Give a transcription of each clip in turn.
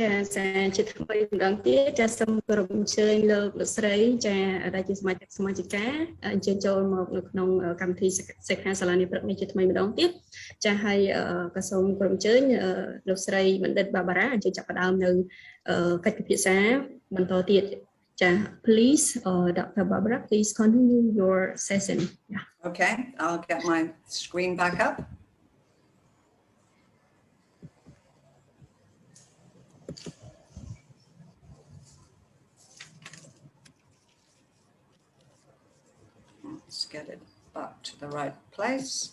ចាជាថ្មីម្ដងទៀតចាសូមគោរពអញ្ជើញលោកស្រីចាដែលជាសមាជិកសមាជិកាអញ្ជើញចូលមកនៅក្នុងកម្មវិធីសិក្ខាសាលានេះព្រឹកនេះជាថ្មីម្ដងទៀតចាហើយក៏សូមគោរពអញ្ជើញលោកស្រីបណ្ឌិតបាបារ៉ាអញ្ជើញចាប់ផ្ដើមនៅកិច្ចពិភាក្សាបន្តទៀតចា please Dr. Barbara please continue your session yeah. Okay, I'll get my screen back up. Let's get it back to the right place.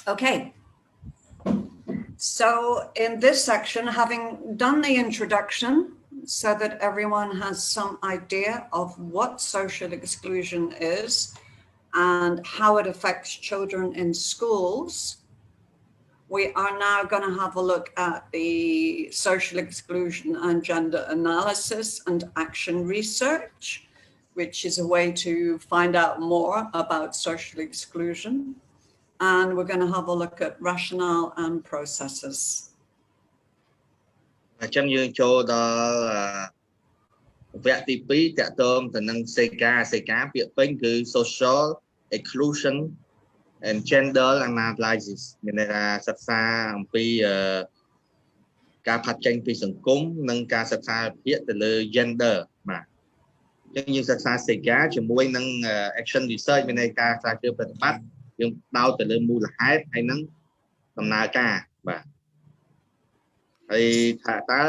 Okay, so in this section, having done the introduction so that everyone has some idea of what social exclusion is and how it affects children in schools, we are now going to have a look at the social exclusion and gender analysis and action research, which is a way to find out more about social exclusion. And we're going to have a look at rationale and processes. អញ្ចឹងយើងចូលដល់វគ្គទី2តាក់ទងទៅនឹងសេកាពាក្យពេញគឺ social exclusion and gender analysis មានន័យថាសិក្សាអំពីការផាត់ចេញពីសង្គមនិងការសិក្សាភាគទៅលើ gender បាទអញ្ចឹងយើងសិក្សាសេកាជាមួយនឹង action research មានន័យការស្រាវជ្រាវប្រតិបត្តិយើងដោតទៅលើមូលហេតុហើយនឹងដំណើរការបាទហើយថាតើ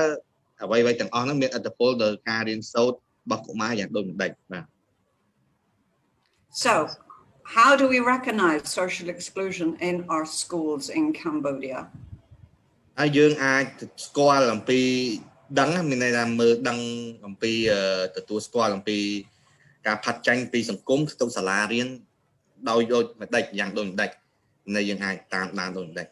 អ្វីៗទាំងអស់ហ្នឹងមានឥទ្ធិពលដល់ការរៀនសូត្ររបស់កុមារយ៉ាងដូចម្ដេចបាទ So how do we recognize social exclusion in our schools in Cambodia? ហើយយើងអាចស្គាល់អំពីដឹងមានន័យថាមើលដឹងអំពីទទួលស្គាល់អំពីការផាត់ចាញ់ពីសង្គមទៅសាលារៀនដោយយកម្ដេចយ៉ាងដូចម្ដេចនៅយើងអាចតាមដានដូចម្ដេច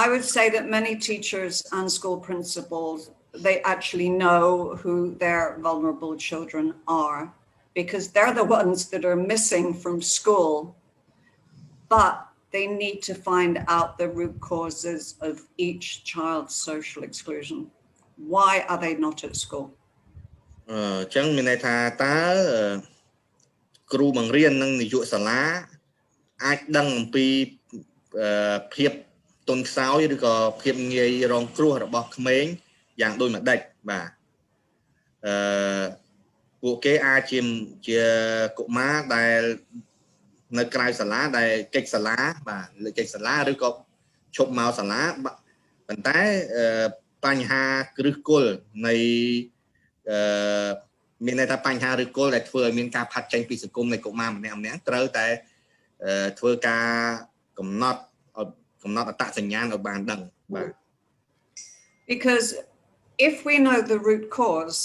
I would say that many teachers and school principals, they actually know who their vulnerable children are because they're the ones that are missing from school, but they need to find out the root causes of each child's social exclusion. Why are they not at school? ចឹងមានន័យថាតើគ្រូបង្រៀននិងនាយកសាលាអាចដឹងអំពីភាពទុនខ្សោយឬក៏ភាពងាយរងគ្រោះរបស់ក្មេងយ៉ាងដូចម្ដេចបាទពួកគេអាចជាកុមារដែលនៅក្រៅសាលាដែលកិច្ចសាលាបាទលើកិច្ចសាលាឬក៏ឈប់មកសាលាប៉ុន្តែបញ្ហាគ្រឹះគល់នៃមានន័យថាបញ្ហាឬគល់ដែលធ្វើឲ្យមានការផាត់ចេញពីសង្គមនៃកុមារម្នាក់ៗត្រូវតែធ្វើការកំណត់អត្តសញ្ញាណឲ្យបានដឹងបាទ Because if we know the root cause,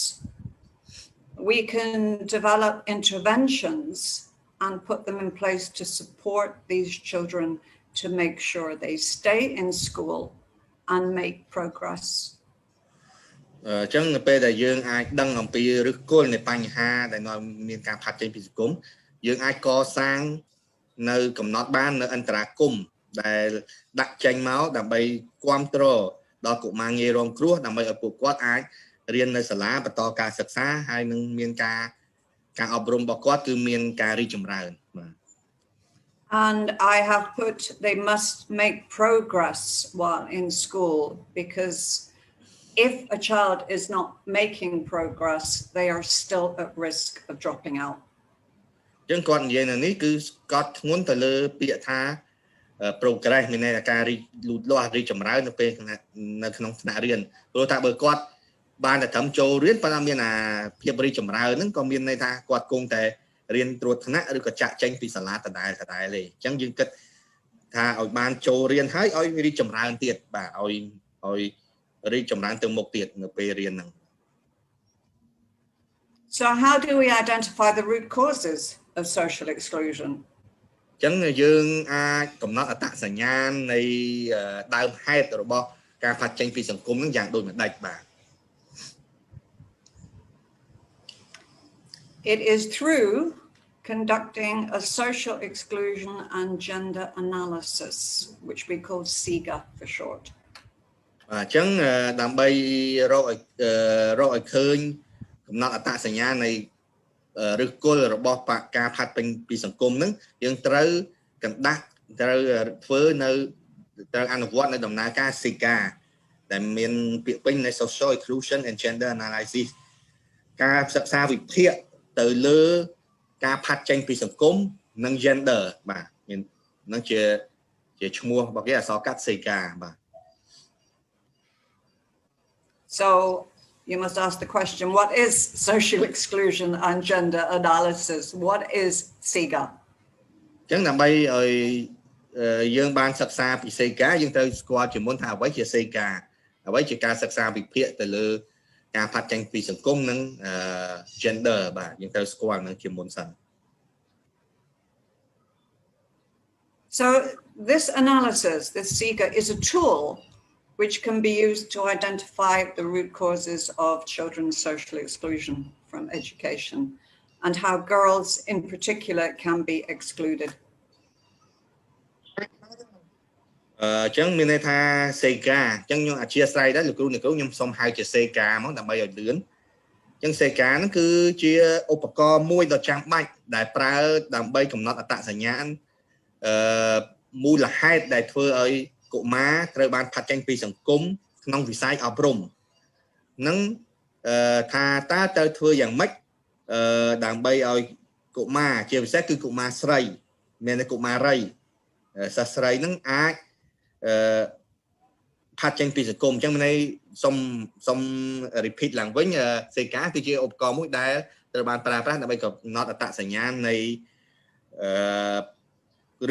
we can develop interventions and put them in place to support these children to make sure they stay in school and make progress. ចឹងនៅពេលដែលយើងអាចដឹងអំពីឫសគល់នៃបញ្ហាដែលនាំមានការផាត់ចេញពីសង្គមយើងអាចកសាងនៅកំណត់បាននៅអន្តរាគមន៍ដែលដាក់ចេញមកដើម្បីគ្រប់គ្រងដល់កុមារងាយរងគ្រោះដើម្បីឲ្យពួកគាត់អាចរៀននៅសាលាបន្តការសិក្សាហើយនឹងមានការអប់រំរបស់គាត់គឺមានការរីកចម្រើនបាទ And I have put they must make progress while in school because if a child is not making progress, they are still at risk of dropping out. ចឹងគាត់និយាយនៅនេះគឺគាត់ធ្ងន់ទៅលើពាក្យថា progress មានន័យថាការលូតលាស់រីកចម្រើននៅពេលនៅក្នុងថ្នាក់រៀនព្រោះថាបើគាត់បានតែត្រឹមចូលរៀនប៉ុន្តែមានអាភាពរីកចម្រើនហ្នឹងក៏មានន័យថាគាត់គង់តែរៀនត្រួតថ្នាក់ឬក៏ចាក់ចេញពីសាលាដដែលទេអញ្ចឹងយើងគិតថាឲ្យបានចូលរៀនហើយឲ្យរីកចម្រើនទៀតបាទឲ្យរីកចម្រើនទៅមុខទៀតនៅពេលរៀនហ្នឹង So how do we identify the root causes of social exclusion? ចឹងយើងអាចកំណត់អត្តសញ្ញាណនៃដើមហេតុរបស់ការផាត់ចេញពីសង្គមហ្នឹងយ៉ាងដូចម្ដេចបាទ It is through conducting a social exclusion and gender analysis, which we call SIGA for short. អញ្ចឹងដើម្បីរកឲ្យឃើញកំណត់អត្តសញ្ញាណនៃឫសគល់របស់ការផាត់ពេញពីសង្គមហ្នឹងយើងត្រូវធ្វើនៅត្រូវអនុវត្តនៅដំណើរការ SIGA ដែលមានពាក្យពេញនៃ social exclusion and gender analysis ការសិក្សាវិភាគទៅលើការផាត់ចេញពីសង្គមនិង gender បាទមាននឹងជាឈ្មោះរបស់គេអក្សរកាត់ SIGA បាទ So you must ask the question, what is social exclusion and gender analysis? What is SIGA? អញ្ចឹងដើម្បីឲ្យយើងបានសិក្សាពី SIGA យើងត្រូវស្គាល់ជាមុនថាអ្វីជា SIGA អ្វីជាការសិក្សាវិភាគទៅលើការផាត់ចេញពីសង្គមនិង gender បាទយើងត្រូវស្គាល់នឹងជាមុនសិន So this analysis, this SIGA, is a tool which can be used to identify the root causes of children's social exclusion from education and how girls in particular can be excluded. អញ្ចឹងមានន័យថា SIGA អញ្ចឹងខ្ញុំអធិស្ឋានដែរលោកគ្រូខ្ញុំសូមហៅជា SIGA មកដើម្បីឲ្យលឿនអញ្ចឹង SIGA ហ្នឹងគឺជាឧបករណ៍មួយដ៏ចាំបាច់ដែលប្រើដើម្បីកំណត់អត្តសញ្ញាណមូលហេតុដែលធ្វើឲ្យកុមារត្រូវបានផាត់ចេញពីសង្គមក្នុងវិស័យអប់រំនឹងថាតើត្រូវធ្វើយ៉ាងម៉េចដើម្បីឲ្យកុមារជាពិសេសគឺកុមារស្រីមានតែកុមារីសិស្សស្រីនឹងអាចផាត់ចេញពីសង្គមអញ្ចឹងមានន័យសុំ repeat ឡើងវិញ SIGA គឺជាឧបករណ៍មួយដែលត្រូវបានប្រើប្រាស់ដើម្បីកំណត់អត្តសញ្ញាណនៃ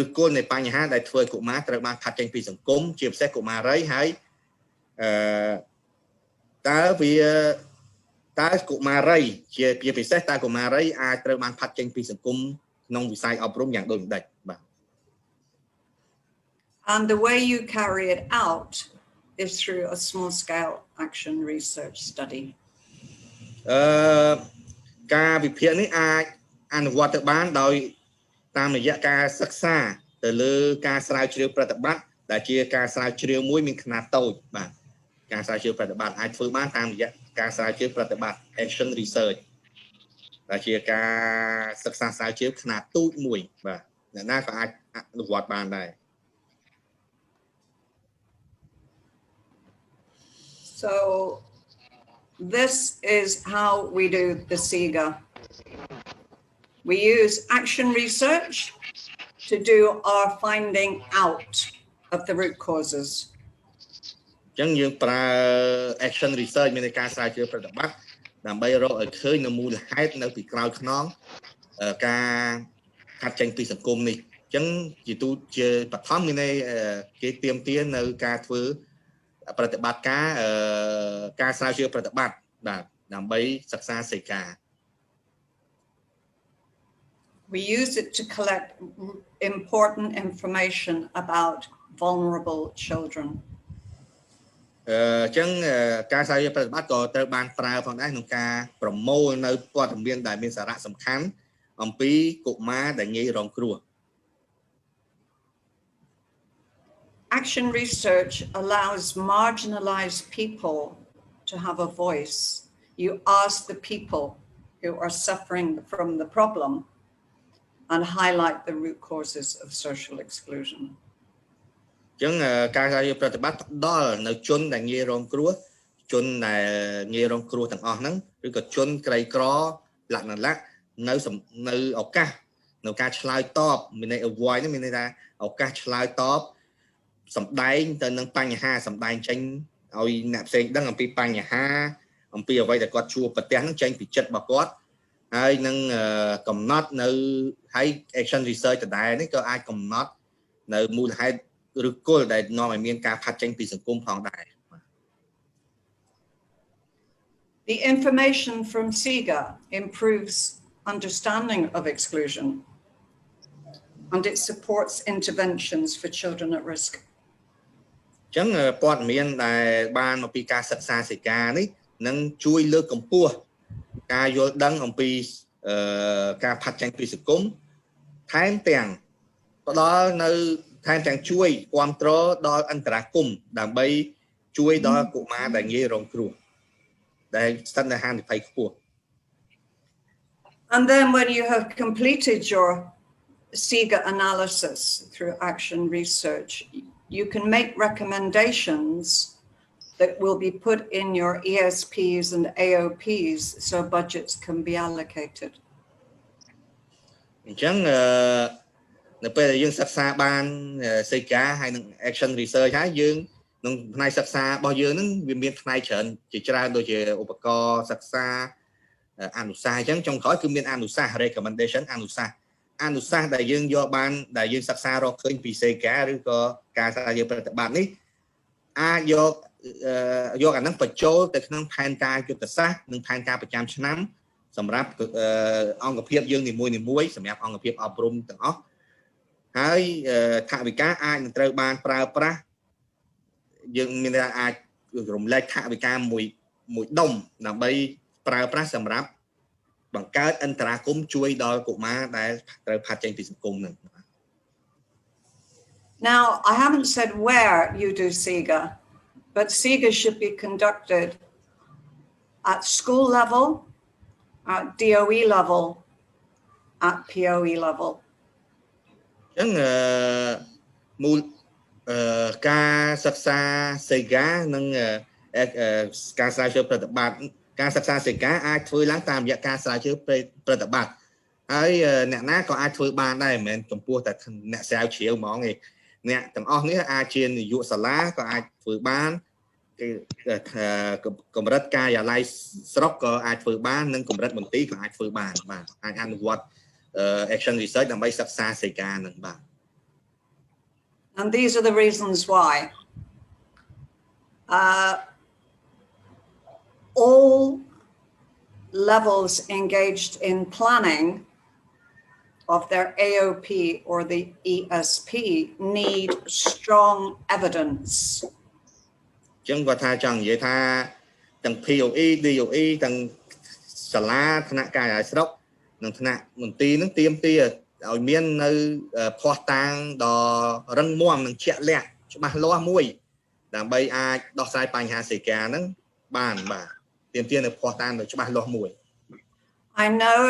ឬគល់នៃបញ្ហាដែលធ្វើឲ្យកុមារត្រូវបានផាត់ចេញពីសង្គមជាពិសេសកុមារីហើយកុមារីជាពិសេសតើកុមារីអាចត្រូវបានផាត់ចេញពីសង្គមក្នុងវិស័យអប់រំយ៉ាងដូចម្ដេចបាទ And the way you carry it out is through a small scale action research study. ការវិភាគនេះអាចអនុវត្តទៅបានដោយតាមរយៈការសិក្សាទៅលើការស្រាវជ្រាវប្រតិបត្តិដែលជាការស្រាវជ្រាវមួយមានខ្នាតតូចបាទការស្រាវជ្រាវប្រតិបត្តិអាចធ្វើបានតាមរយៈការស្រាវជ្រាវប្រតិបត្តិ action research ដែលជាការសិក្សាស្រាវជ្រាវខ្នាតតូចមួយបាទអ្នកណាក៏អាចអនុវត្តបានដែរ So this is how we do the SIGA. We use action research to do our finding out of the root causes. អញ្ចឹងយើងប្រើ action research មានការស្រាវជ្រាវប្រតិបត្តិដើម្បីរកឲ្យឃើញនៅមូលហេតុនៅពីក្រោយខ្នងការកាត់ចេញពីសង្គមនេះអញ្ចឹងជាបឋមមានន័យគេទាមទារនៅការធ្វើប្រតិបត្តិការស្រាវជ្រាវប្រតិបត្តិបាទដើម្បីសិក្សា SIGA We use it to collect important information about vulnerable children. អញ្ចឹងការស្រាវជ្រាវប្រតិបត្តិក៏ត្រូវបានប្រើផងដែរក្នុងការប្រមូលនៅព័ត៌មានដែលមានសារៈសំខាន់អំពីកុមារដែលងាយរងគ្រោះ Action research allows marginalized people to have a voice. You ask the people who are suffering from the problem and highlight the root causes of social exclusion. អញ្ចឹងការស្រាវជ្រាវប្រតិបត្តិផ្ដល់នៅជនដែលងាយរងគ្រោះជនដែលងាយរងគ្រោះទាំងអស់ហ្នឹងឬក៏ជនក្រីក្រលក្ខណៈនៅឱកាសនៅការឆ្លើយតបមានន័យ avoid នេះមានន័យថាឱកាសឆ្លើយតបសម្ដែងទៅនឹងបញ្ហាសម្ដែងចេញឲ្យអ្នកផ្សេងដឹងអំពីបញ្ហាអំពីអ្វីដែលគាត់ជួបប្រទះហ្នឹងចេញពីចិត្តរបស់គាត់ហើយនឹងកំណត់នៅហើយ action research ដដែលនេះក៏អាចកំណត់នៅមូលហេតុឬគល់ដែលនាំឲ្យមានការផាត់ចេញពីសង្គមផងដែរ The information from SIGA improves understanding of exclusion and it supports interventions for children at risk. អញ្ចឹងព័ត៌មានដែលបានមកពីការសិក្សា SIGA នេះនឹងជួយលើកកម្ពស់ការយល់ដឹងអំពី ការផាត់ចែងពីសង្គមថែមទាំងផ្ដល់នៅថែមទាំងជួយគ្រប់គ្រងដល់អន្តរាគមន៍ដើម្បីជួយដល់កុមារដែលងាយរងគ្រោះដែលស្ថិតនៅហានិភ័យខ្ពស់ And then when you have completed your SIGA analysis through action research, you can make recommendations that will be put in your ESPs and AOPs so budgets can be allocated. អញ្ចឹងនៅពេលដែលយើងសិក្សាបានសេកាហើយនឹង action research ហើយយើងក្នុងផ្នែកសិក្សារបស់យើងនឹងវាមានផ្នែកច្រើនជាច្រើនដូចជាឧបករណ៍សិក្សាអនុសាសន៍អញ្ចឹងចុងក្រោយគឺមានអនុសាសន៍ recommendation អនុសាសន៍ដែលយើងយកបានដែលយើងសិក្សារកឃើញពីសេកាឬក៏ការស្រាវជ្រាវប្រតិបត្តិនេះអាចយកអានឹងបញ្ចូលទៅក្នុងផែនការយុទ្ធសាស្ត្រនិងផែនការប្រចាំឆ្នាំសម្រាប់អង្គភាពយើងនីមួយៗសម្រាប់អង្គភាពអប់រំទាំងអស់ហើយថវិកាអាចនឹងត្រូវបានប្រើប្រាស់យើងមានថាអាចរំលែកថវិកាមួយដុំដើម្បីប្រើប្រាស់សម្រាប់បង្កើតអន្តរាគមន៍ជួយដល់កុមារដែលត្រូវផាត់ចេញពីសង្គមនឹង Now, I haven't said where you do SIGA, but SIGA should be conducted at school level, at DOE level, at POE level. អញ្ចឹងមូលការសិក្សាសេកានិងការស្រាវជ្រាវប្រតិបត្តិការសិក្សាសេកាអាចធ្វើឡើងតាមរយៈការស្រាវជ្រាវប្រតិបត្តិហើយអ្នកណាក៏អាចធ្វើបានដែរមិនមែនចំពោះតែអ្នកស្រាវជ្រាវហ្មងទេអ្នកទាំងអស់នេះអាចជានាយកសាលាក៏អាចធ្វើបានគឺកម្រិតការិយាល័យស្រុកក៏អាចធ្វើបាននិងកម្រិតមន្ទីរក៏អាចធ្វើបានបាទអាចអនុវត្ត action research ដើម្បីសិក្សាសេកានឹងបាទ And these are the reasons why. All levels engaged in planning of their AOP or the ESP need strong evidence. ចឹងគាត់ថាចង់និយាយថាទាំង POE DOE ទាំងសាលាថ្នាក់ការិយាល័យស្រុកនិងថ្នាក់មន្ទីរនឹងទាមទារឲ្យមាននៅភស្តុតាងដ៏រឹងមាំនិងជាក់លាក់ច្បាស់លាស់មួយដើម្បីអាចដោះស្រាយបញ្ហាសេកាហ្នឹងបានបាទទាមទារនៅភស្តុតាងដ៏ច្បាស់លាស់មួយ I know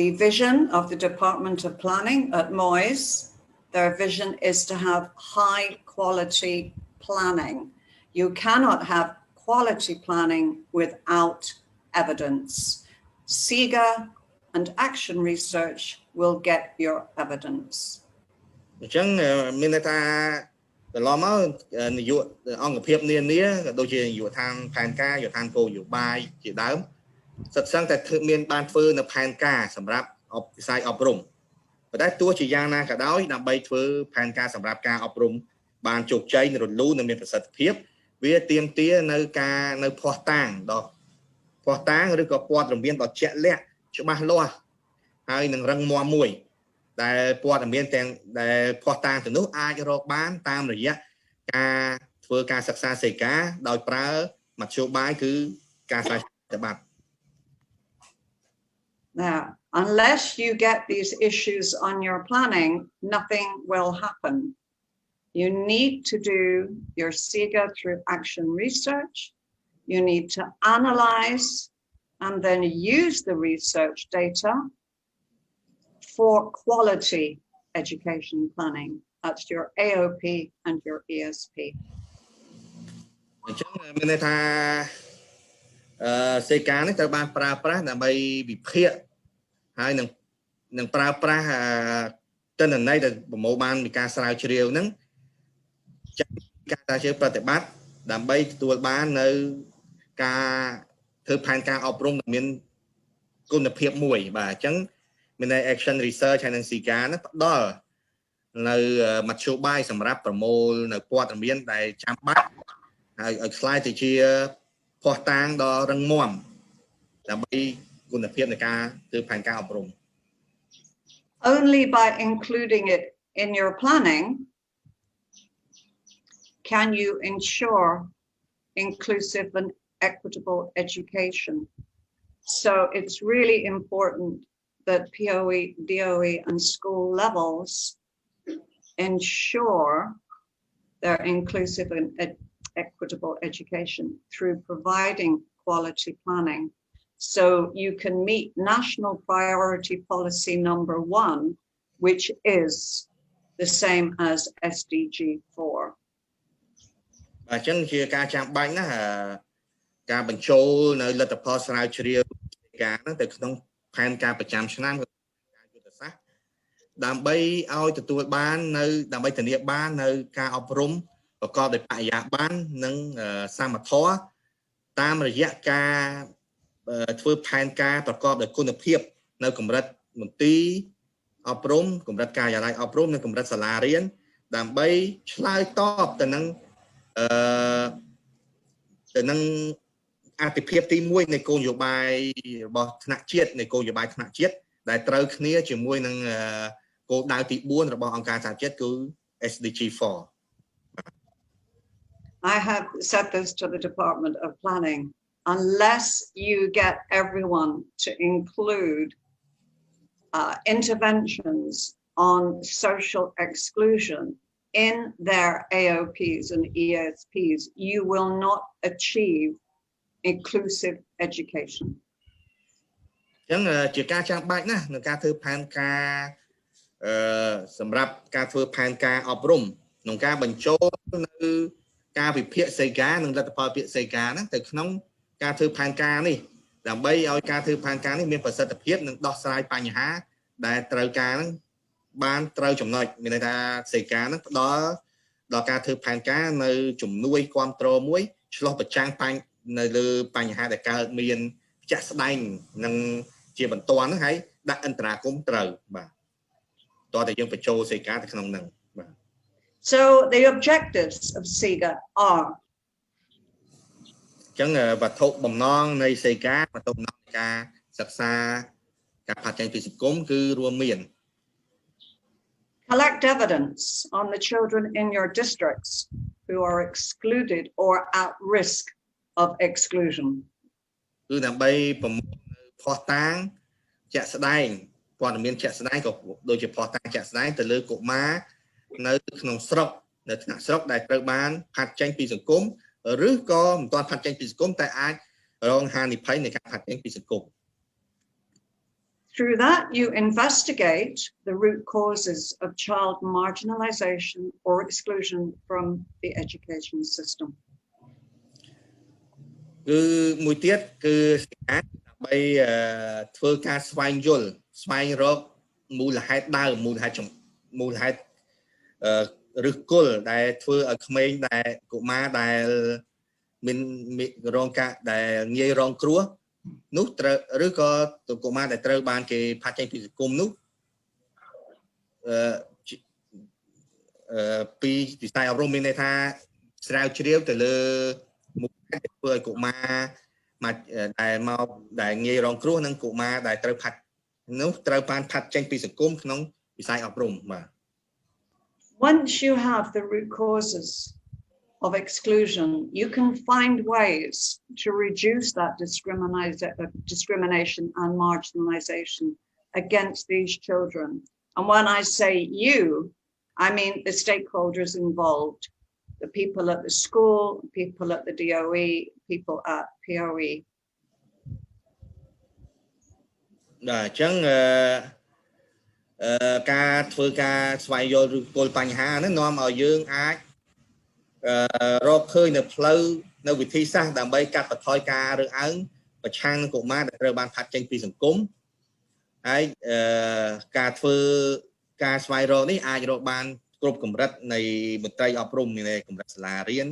the vision of the Department of Planning at Moyes. Their vision is to have high quality planning. You cannot have quality planning without evidence. SIGA and action research will get your evidence. អញ្ចឹងមានន័យថាកន្លងមកនយោបាយអង្គភាពនានាក៏ដូចជានយោបាយផែនការយោឋានគោលនយោបាយជាដើមសិតសឹងតែមានបានធ្វើនៅផែនការសម្រាប់វិស័យអប់រំប៉ុន្តែទោះជាយ៉ាងណាក៏ដោយដើម្បីធ្វើផែនការសម្រាប់ការអប់រំបានជោគជ័យរលូននិងមានប្រសិទ្ធភាពវាទាមទារនៅការនៅភស្តុតាងឬក៏ព័ត៌មានដ៏ជាក់លាក់ច្បាស់លាស់ហើយនឹងរឹងមាំមួយដែលព័ត៌មានទាំងដែលភស្តុតាងទៅនោះអាចរកបានតាមរយៈការធ្វើការសិក្សាសេកាដោយប្រើមធ្យោបាយគឺការស្រាវជ្រាវប្រតិបត្តិ Now, unless you get these issues on your planning, nothing will happen. You need to do your SIGA through action research. You need to analyze and then use the research data for quality education planning. That's your AOP and your ESP. អញ្ចឹងមានន័យថាសេកានេះត្រូវបានប្រើប្រាស់ដើម្បីវិភាគហើយនឹងប្រើប្រាស់ទិន្នន័យដែលប្រមូលបានពីការស្រាវជ្រាវហ្នឹងចាត់ការស្រាវជ្រាវប្រតិបត្តិដើម្បីទទួលបាននៅការធ្វើផែនការអប់រំដែលមានគុណភាពមួយបាទអញ្ចឹងមានន័យ action research ហើយនឹង SIGA ហ្នឹងផ្ដល់នៅមធ្យោបាយសម្រាប់ប្រមូលនៅព័ត៌មានដែលចាំបាច់ហើយឲ្យខ្លាយទៅជាភស្តុតាងដ៏រឹងមាំដើម្បីគុណភាពនៃការធ្វើផែនការអប់រំ Only by including it in your planning can you ensure inclusive and equitable education. So it's really important that POE, DOE and school levels ensure their inclusive and equitable education through providing quality planning. So you can meet national priority policy number 1, which is the same as SDG 4. អញ្ចឹងជាការចាំបាច់ណាការបញ្ចូលនៅលទ្ធផលស្រាវជ្រាវការហ្នឹងទៅក្នុងផែនការប្រចាំឆ្នាំយុទ្ធសាស្ត្រដើម្បីឲ្យទទួលបាននៅដើម្បីធានាបាននៅការអប់រំប្រកបដោយបរិយាបន្ននិងសមធម៌តាមរយៈការធ្វើផែនការប្រកបដោយគុណភាពនៅកម្រិតមន្ទីរអប់រំកម្រិតការិយាល័យអប់រំនិងកម្រិតសាលារៀនដើម្បីឆ្លើយតបទៅនឹងអតិភិបទី1នៃគោលនយោបាយរបស់ថ្នាក់ជាតិនៃគោលនយោបាយថ្នាក់ជាតិដែលត្រូវគ្នាជាមួយនឹងគោលដៅទី4របស់អង្គការសហជាតិគឺ SDG 4 I have said this to the Department of Planning. Unless you get everyone to include interventions on social exclusion in their AOPs and ESPs, you will not achieve inclusive education. អញ្ចឹងជាការចាំបាច់ណាស់ក្នុងការធ្វើផែនការសម្រាប់ការធ្វើផែនការអប់រំក្នុងការបញ្ចូលនៅការវិភាគសេកានិងលទ្ធផលវិភាគសេកាហ្នឹងទៅក្នុងការធ្វើផែនការនេះដើម្បីឲ្យការធ្វើផែនការនេះមានប្រសិទ្ធភាពនិងដោះស្រាយបញ្ហាដែលត្រូវការហ្នឹងបានត្រូវចំណុចមានន័យថាសេកាហ្នឹងផ្ដល់ដល់ការធ្វើផែនការនៅជំនួយគ្រប់គ្រងមួយឆ្លោះប្រចាំងនៅលើបញ្ហាដែលកើតមានចាក់ស្ដែងនិងជាបន្ទាន់ហ្នឹងហើយដាក់អន្តរាគមន៍ត្រូវបាទតើតែយើងបញ្ចូលសេកាទៅក្នុងហ្នឹងបាទ So the objectives of SIGA are អញ្ចឹងវត្ថុបំណងនៃសេកាវត្ថុបំណងនៃការសិក្សាការផាត់ចេញពីសង្គមគឺរួមមាន collect evidence on the children in your districts who are excluded or at risk of exclusion គឺដើម្បីប្រមូលនៅភស្តុតាងជាក់ស្ដែងព័ត៌មានជាក់ស្ដែងក៏ដូចជាភស្តុតាងជាក់ស្ដែងទៅលើកុមារនៅក្នុងស្រុកនៅថ្នាក់ស្រុកដែលត្រូវបានផាត់ចេញពីសង្គមឬក៏មិនទាន់ផាត់ចេញពីសង្គមតែអាចរងហានិភ័យនៃការផាត់ចេញពីសង្គម Through that, you investigate the root causes of child marginalization or exclusion from the education system. គឺមួយទៀតគឺដើម្បីធ្វើការស្វែងយល់ស្វែងរកមូលហេតុដើមមូលហេតុឫសគល់ដែលធ្វើឲ្យក្មេងដែលកុមារដែលមានរងការដែលងាយរងគ្រោះនោះត្រូវឬក៏កុមារដែលត្រូវបានគេផាត់ចេញពីសង្គមនោះពីវិស័យអប់រំមានន័យថាស្រាវជ្រាវទៅលើមុខដែលធ្វើឲ្យកុមារដែលងាយរងគ្រោះនិងកុមារដែលត្រូវផាត់នោះត្រូវបានផាត់ចេញពីសង្គមក្នុងវិស័យអប់รมបាទ Once you have the root causes of exclusion, you can find ways to reduce that discrimination and marginalization against these children. And when I say you, I mean the stakeholders involved, the people at the school, people at the DOE, people at POE. បាទអញ្ចឹងការធ្វើការស្វែងយល់ឬគោលបញ្ហាហ្នឹងនាំឲ្យយើងអាចរកឃើញនៅផ្លូវនៅវិធីសាស្ត្រដើម្បីកាត់បន្ថយការរើសអើងប្រឆាំងនឹងកុមារដែលត្រូវបានផាត់ចេញពីសង្គមហើយការធ្វើការស្វែងរកនេះអាចរកបានគ្រប់កម្រិតនៃមន្ត្រីអប់រំមានកម្រិតសាលារៀន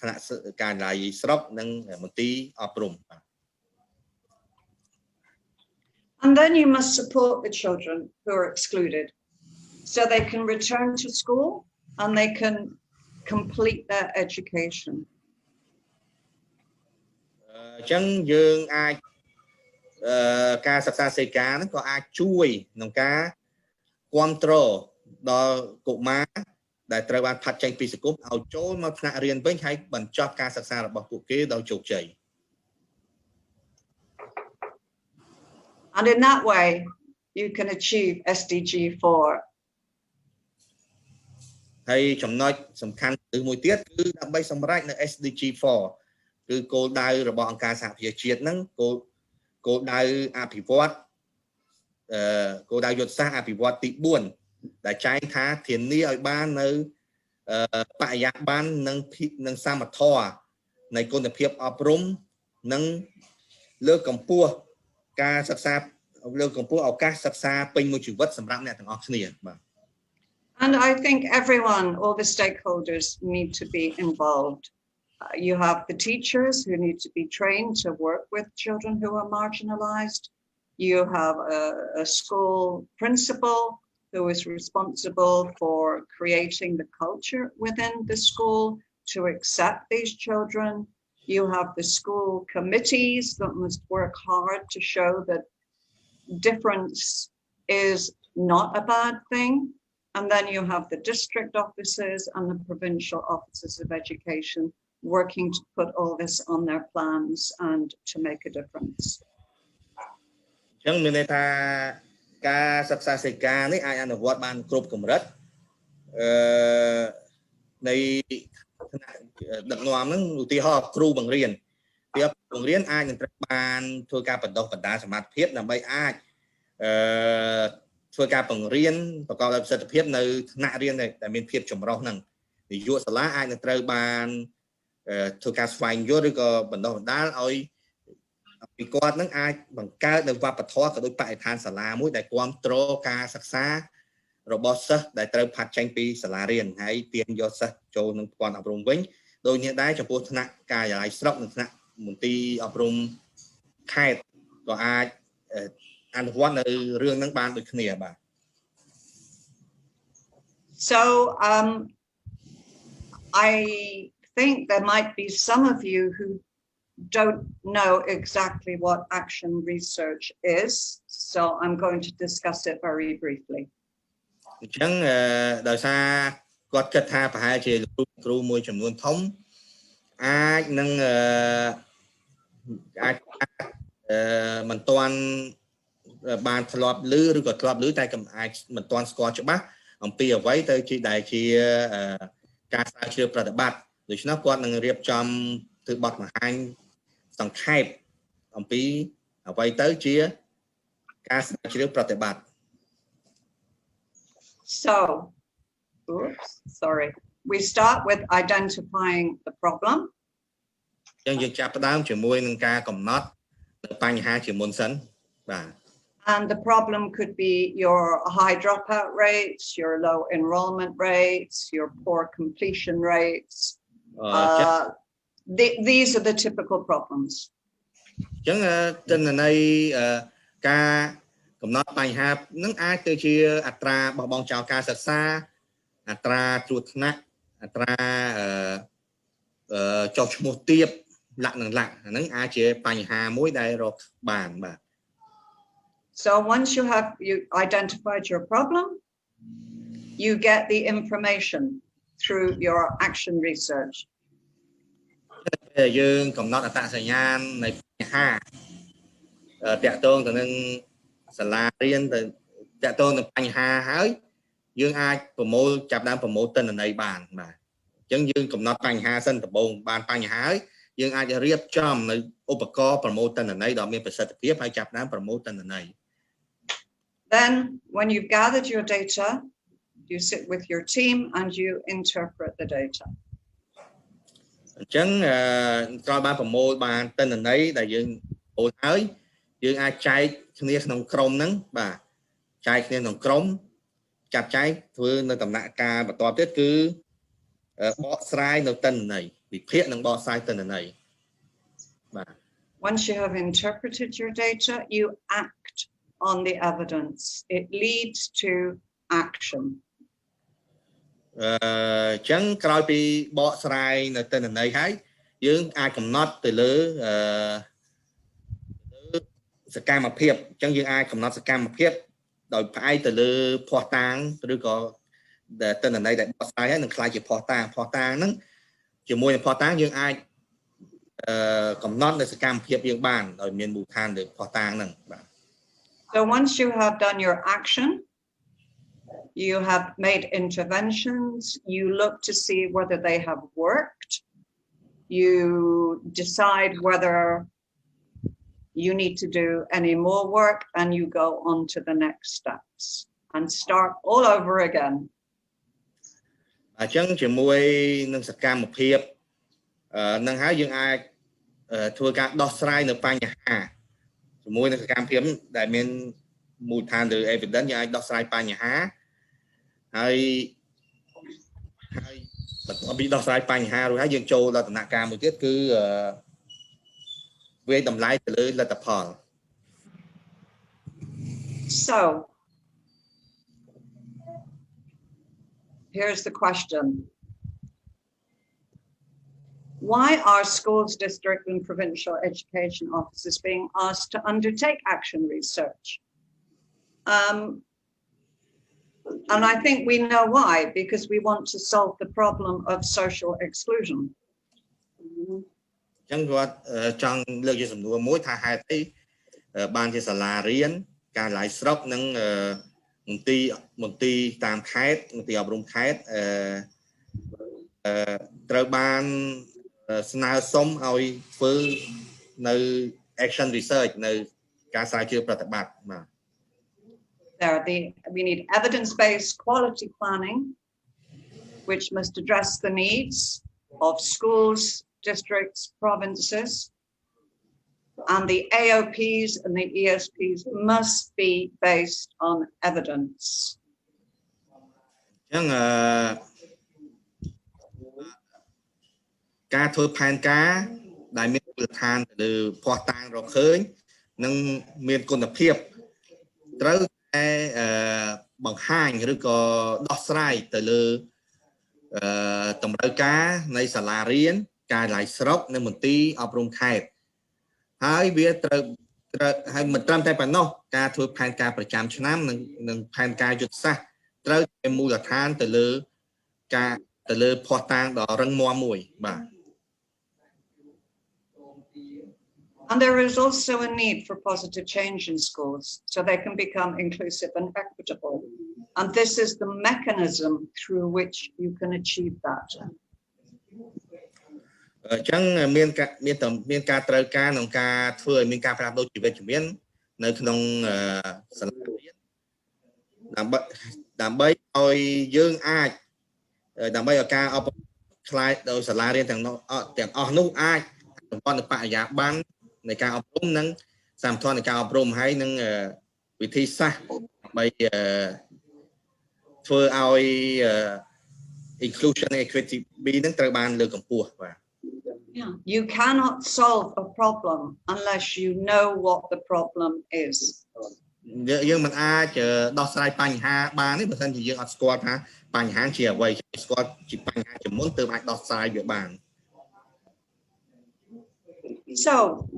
ថ្នាក់ការវិទ្យាល័យស្រុកនិងមន្ទីរអប់រំ And then you must support the children who are excluded so they can return to school and they can complete their education. អញ្ចឹងយើងអាចការសិក្សាសេកាហ្នឹងក៏អាចជួយក្នុងការគ្រប់គ្រងដល់កុមារដែលត្រូវបានផាត់ចេញពីសង្គមឲ្យចូលមកថ្នាក់រៀនវិញហើយបញ្ចប់ការសិក្សារបស់ពួកគេដោយជោគជ័យ And in that way, you can achieve SDG 4. ហើយចំណុចសំខាន់មួយទៀតគឺដើម្បីសម្រេចនៅ SDG 4 គឺគោលដៅរបស់អង្គការសហប្រជាជាតិហ្នឹងគោលដៅអភិវឌ្ឍគោលដៅយុទ្ធសាស្ត្រអភិវឌ្ឍទី4ដែលចែងថាធានាឲ្យបាននៅបរិយាបន្ននិងសមត្ថភាពនៃគុណភាពអប់រំនិងលើកកម្ពស់ការសិក្សាលើកកម្ពស់ឱកាសសិក្សាពេញមួយជីវិតសម្រាប់អ្នកទាំងអស់គ្នាបាទ And I think everyone, all the stakeholders need to be involved. You have the teachers who need to be trained to work with children who are marginalized. You have a school principal who is responsible for creating the culture within the school to accept these children. You have the school committees that must work hard to show that difference is not a bad thing. And then you have the district officers and the provincial officers of education working to put all this on their plans and to make a difference. ចឹងមានន័យថាការសិក្សាសេការនេះអាចអនុវត្តបានគ្រប់កម្រិតនៃថ្នាក់ដឹកនាំហ្នឹងឧទាហរណ៍គ្រូបង្រៀនអាចនឹងត្រូវបានធ្វើការបណ្ដុះបណ្ដាលសមត្ថភាពដើម្បីអាចធ្វើការបង្រៀនប្រកបដោយប្រសិទ្ធភាពនៅថ្នាក់រៀនដែលមានភាពចម្រុះហ្នឹងនាយកសាលាអាចនឹងត្រូវបានធ្វើការស្វែងយល់ឬក៏បណ្ដុះបណ្ដាលឲ្យពីគាត់នឹងអាចបង្កើតនៅវប្បធម៌ក៏ដូចបរិស្ថានសាលាមួយដែលគ្រប់គ្រងការសិក្សារបស់សិស្សដែលត្រូវផាត់ចេញពីសាលារៀនហើយទាញយកសិស្សចូលនឹងប្រព័ន្ធអប់រំវិញដោយនេះដែរចំពោះថ្នាក់ការិយាល័យស្រុកនិងថ្នាក់មន្ទីរអប់រំខេត្តក៏អាចអនុវត្តនៅរឿងហ្នឹងបានដូចគ្នាបាទ So I think there might be some of you who don't know exactly what action research is, so I'm going to discuss it very briefly. អញ្ចឹងដោយសារគាត់គិតថាប្រហែលជាគ្រូមួយចំនួនធំអាចនឹងមិនទាន់បានធ្លាប់ឮឬក៏ធ្លាប់ឮតែអាចមិនទាន់ស្គាល់ច្បាស់អំពីអ្វីទៅជាដែលជាការស្រាវជ្រាវប្រតិបត្តិដូច្នោះគាត់នឹងរៀបចំធ្វើបទបង្ហាញសង្ខេបអំពីអ្វីទៅជាការស្រាវជ្រាវប្រតិបត្តិ So, we start with identifying the problem. យើងចាប់ផ្ដើមជាមួយនឹងការកំណត់បញ្ហាជាមុនសិនបាទ And the problem could be your high dropout rates, your low enrollment rates, your poor completion rates. These are the typical problems. អញ្ចឹងទិន្នន័យការកំណត់បញ្ហានឹងអាចទៅជាអត្រាបោះបង់ចោលការសិក្សាអត្រាត្រួតថ្នាក់អត្រាចុះឈ្មោះទាបលក្ខណៈហ្នឹងអាចជាបញ្ហាមួយដែលរកបានបាទ So once you identified your problem, you get the information through your action research. យើងកំណត់អត្តសញ្ញាណនៃបញ្ហាតាក់ទងទៅនឹងសាលារៀនទៅតាក់ទងនឹងបញ្ហាហើយយើងអាចចាប់ដើមប្រមូលទិន្នន័យបានបាទអញ្ចឹងយើងកំណត់បញ្ហាសិនដំបូងបានបញ្ហាហើយយើងអាចរៀបចំនៅឧបករណ៍ប្រមូលទិន្នន័យដ៏មានប្រសិទ្ធភាពហើយចាប់ដើមប្រមូលទិន្នន័យ Then when you've gathered your data, you sit with your team and you interpret the data. អញ្ចឹងក្រោយបានប្រមូលបានទិន្នន័យដែលយើងប្រមូលហើយយើងអាចចែកគ្នាក្នុងក្រុមហ្នឹងបាទចែកគ្នាក្នុងក្រុមចាត់ចែងធ្វើនៅដំណាក់កាលបន្តទៀតគឺបកស្រាយនៅទិន្នន័យវិភាគនិងបកស្រាយទិន្នន័យបាទ Once you have interpreted your data, you act on the evidence. It leads to action. ចឹងក្រោយពីបកស្រាយនៅទិន្នន័យហើយយើងអាចកំណត់ទៅលើសកម្មភាពចឹងយើងអាចកំណត់សកម្មភាពដោយផ្អែកទៅលើភស្តុតាងឬក៏ទិន្នន័យដែលបកស្រាយហើយនឹងខ្លាយជាភស្តុតាងហ្នឹងជាមួយនឹងភស្តុតាងយើងអាចកំណត់នៅសកម្មភាពយើងបានដោយមានមូលដ្ឋានលើភស្តុតាងហ្នឹងបាទ So once you have done your action, you have made interventions, you look to see whether they have worked, you decide whether you need to do any more work, and you go on to the next steps and start all over again. អញ្ចឹងជាមួយនឹងសកម្មភាពនឹងហើយយើងអាចធ្វើការដោះស្រាយនៅបញ្ហាជាមួយនឹងសកម្មភាពដែលមានមូលដ្ឋានលើ evidence យើងអាចដោះស្រាយបញ្ហាហើយបន្ទាប់ពីដោះស្រាយបញ្ហារួចហើយយើងចូលដល់ដំណាក់កាលមួយទៀតគឺវាយតម្លៃទៅលើលទ្ធផល So here's the question. Why are schools, district and provincial education officers being asked to undertake action research? And I think we know why, because we want to solve the problem of social exclusion. អញ្ចឹងគាត់ចង់លើកជាសំណួរមួយថាហេតុអីបានជាសាលារៀនការឡាយស្រុកនិងមន្ទីរតាមខេត្តមន្ទីរអប់រំខេត្តត្រូវបានស្នើសុំឲ្យធ្វើនៅ action research នៅការស្រាវជ្រាវប្រតិបត្តិបាទ We need evidence-based quality planning, which must address the needs of schools, districts, provinces, and the AOPs and the ESPs must be based on evidence. អញ្ចឹងការធ្វើផែនការដែលមានមូលដ្ឋានទៅលើភស្តុតាងរកឃើញនិងមានគុណភាពត្រូវតែបង្ហាញឬក៏ដោះស្រាយទៅលើតម្រូវការនៃសាលារៀនការឡាយស្រុកនិងមន្ទីរអប់រំខេត្តហើយវាត្រូវហើយមិនត្រឹមតែប៉ុណ្ណោះការធ្វើផែនការប្រចាំឆ្នាំនិងផែនការយុទ្ធសាស្ត្រត្រូវតែមូលដ្ឋានទៅលើភស្តុតាងដ៏រឹងមាំមួយបាទ And there is also a need for positive change in schools so they can become inclusive and equitable. And this is the mechanism through which you can achieve that. អញ្ចឹងមានការត្រូវការក្នុងការធ្វើឲ្យមានការផ្លាស់ប្ដូរជីវិតជំនាញនៅក្នុងសាលារៀនដើម្បីឲ្យយើងអាចដើម្បីឲ្យការអប់រំខ្លាយដោយសាលារៀនទាំងអស់នោះអាចសម្ព័ន្ធបរិយាបន្ននៃការអប់រំនិងសមត្ថភាពនៃការអប់រំហើយនឹងវិធីសាស្ត្រដើម្បីធ្វើឲ្យ inclusion and equity នឹងត្រូវបានលើកកម្ពស់បាទ Yeah, you cannot solve a problem unless you know what the problem is. យើងមិនអាចដោះស្រាយបញ្ហាបានទេបើមិនជាយើងអត់ស្គាល់ថាបញ្ហាជាអ្វីស្គាល់ជាបញ្ហាជាមុនទើបអាចដោះស្រាយវាបាន So,